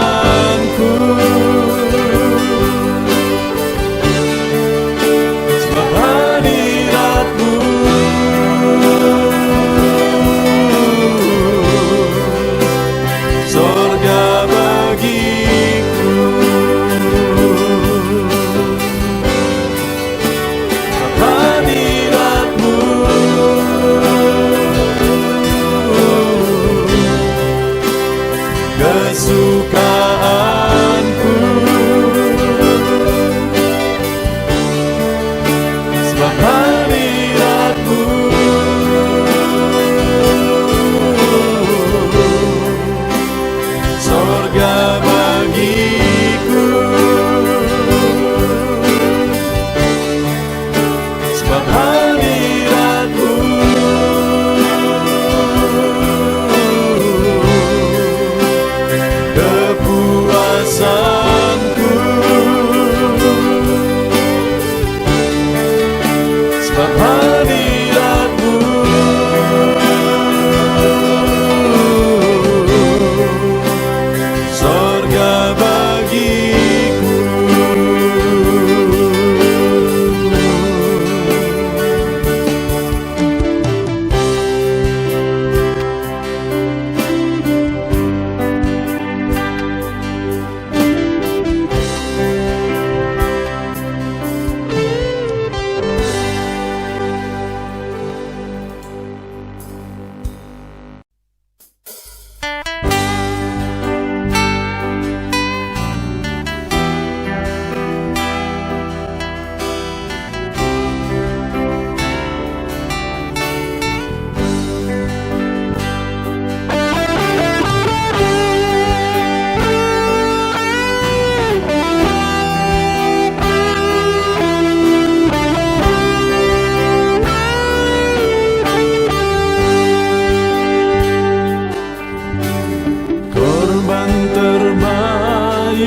sebab hadirat-Mu sorga bagiku, sebab hadirat-Mu kesukaanku, sebab hadirat-Mu sorga bagiku, sebab hadirat-Mu kepuasanku, sebab hadirat-Mu sorga bagiku. Korban terbaik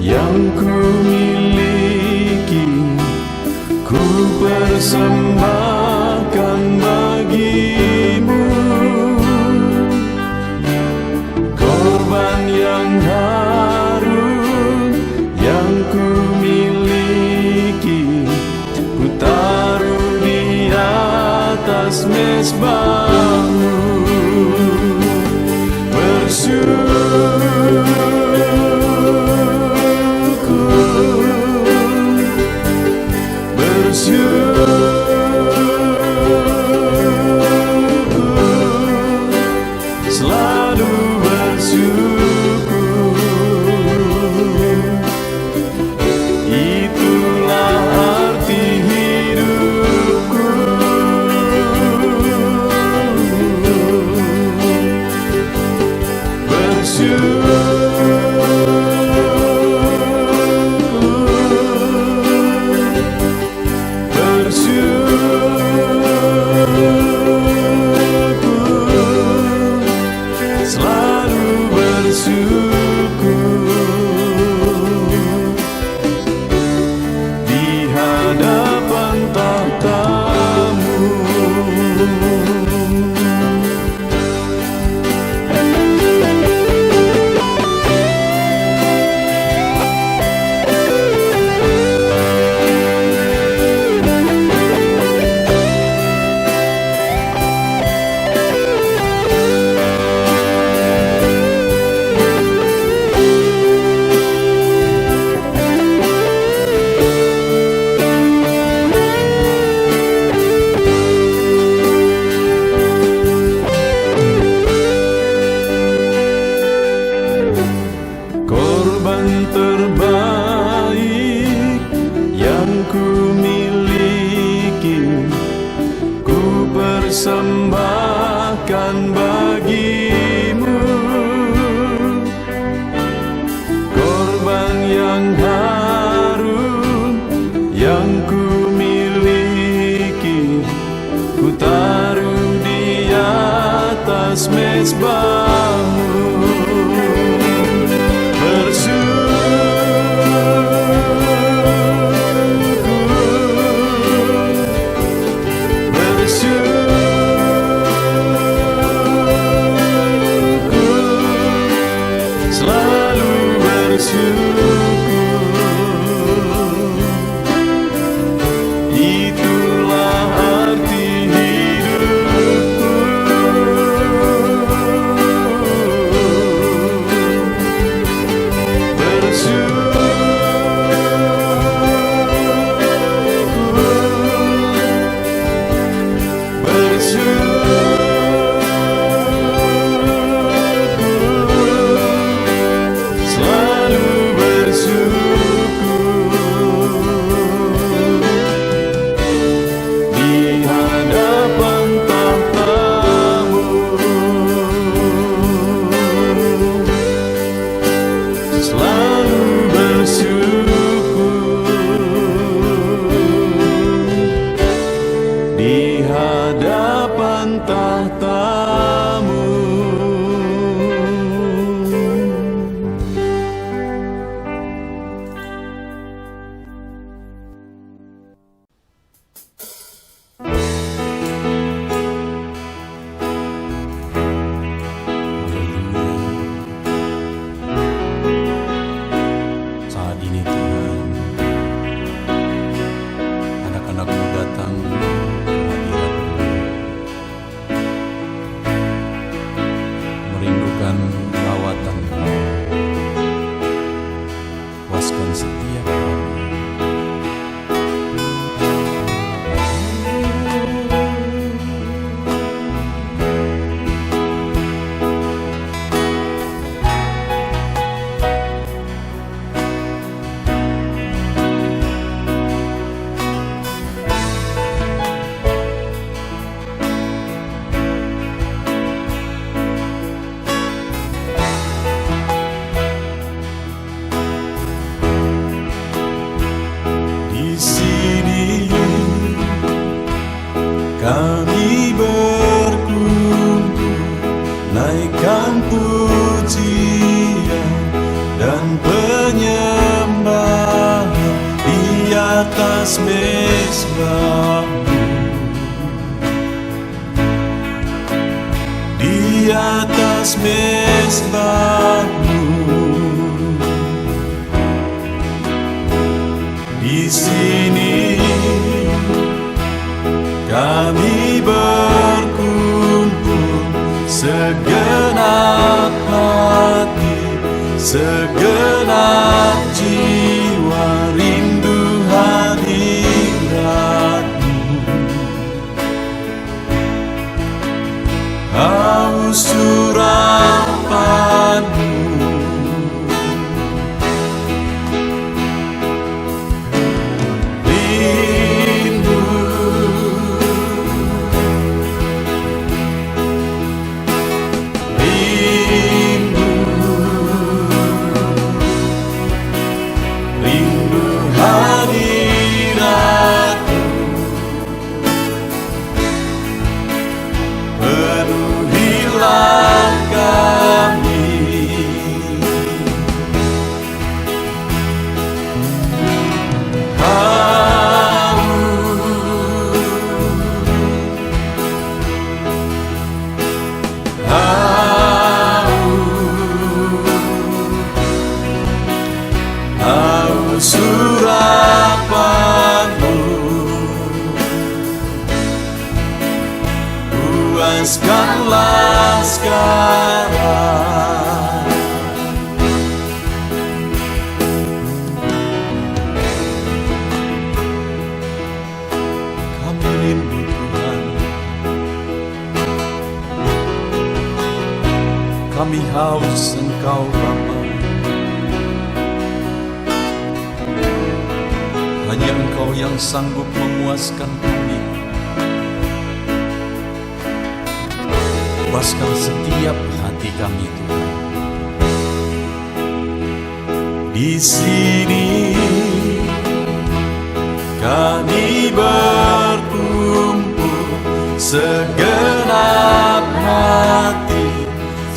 yang ku miliki, ku persembahkan bagi-Mu. Korban yang harum yang ku miliki, ku taruh di atas mezbah-Mu. Selalu bersyukur, itulah arti hidupku. mesbah-Mu. Selalu bersyukur, itulah arti hidupku. Di hadapan tahta-Mu. Saat ini Tuhan, anak-anak-Mu datang ke hadirat-Mu, merindukan lawatan-Mu. Puaskan setiap kami. Di sini kami berkumpul, naikkan pujian dan penyembahan di atas mesbah-Mu. Di atas mesbah-Mu. Di sini kami berkumpul, segenap hati, segenap jiwa, rindu hadirat-Mu. Haus urapan-Mu. Surapan-Mu, puaskanlah sekarang. Kami rindu Tuhan, kami haus Engkau Bapa. Hanya Engkau yang sanggup memuaskan kami. Puaskan setiap hati kami Tuhan. Di sini kami berkumpul, segenap hati,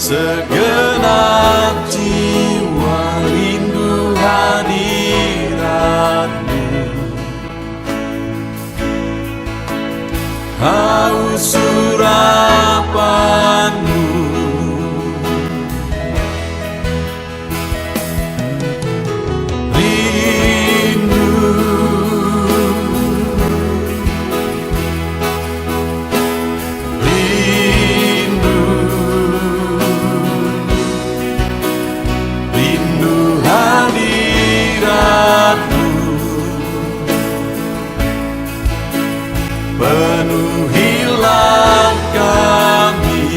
Segenap jiwa rindu hadirat-Mu, haus urapan-Mu, rindu, rindu, rindu hadirat-Mu, penuhilah kami.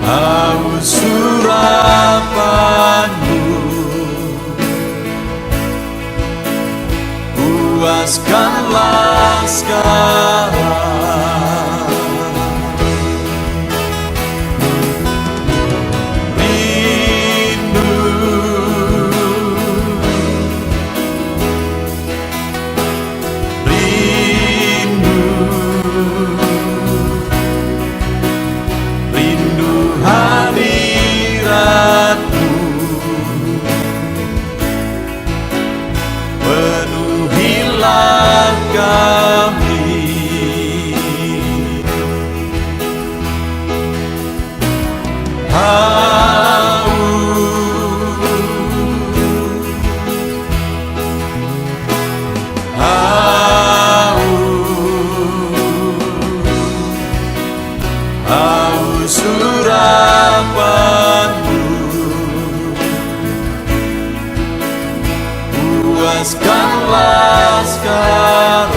Haus urapan-Mu, puaskanlah sekarang. Rindu, rindu, rindu hadirat-Mu, penuhilah kami. Haus urapan-Mu, puaskanlah sekarang.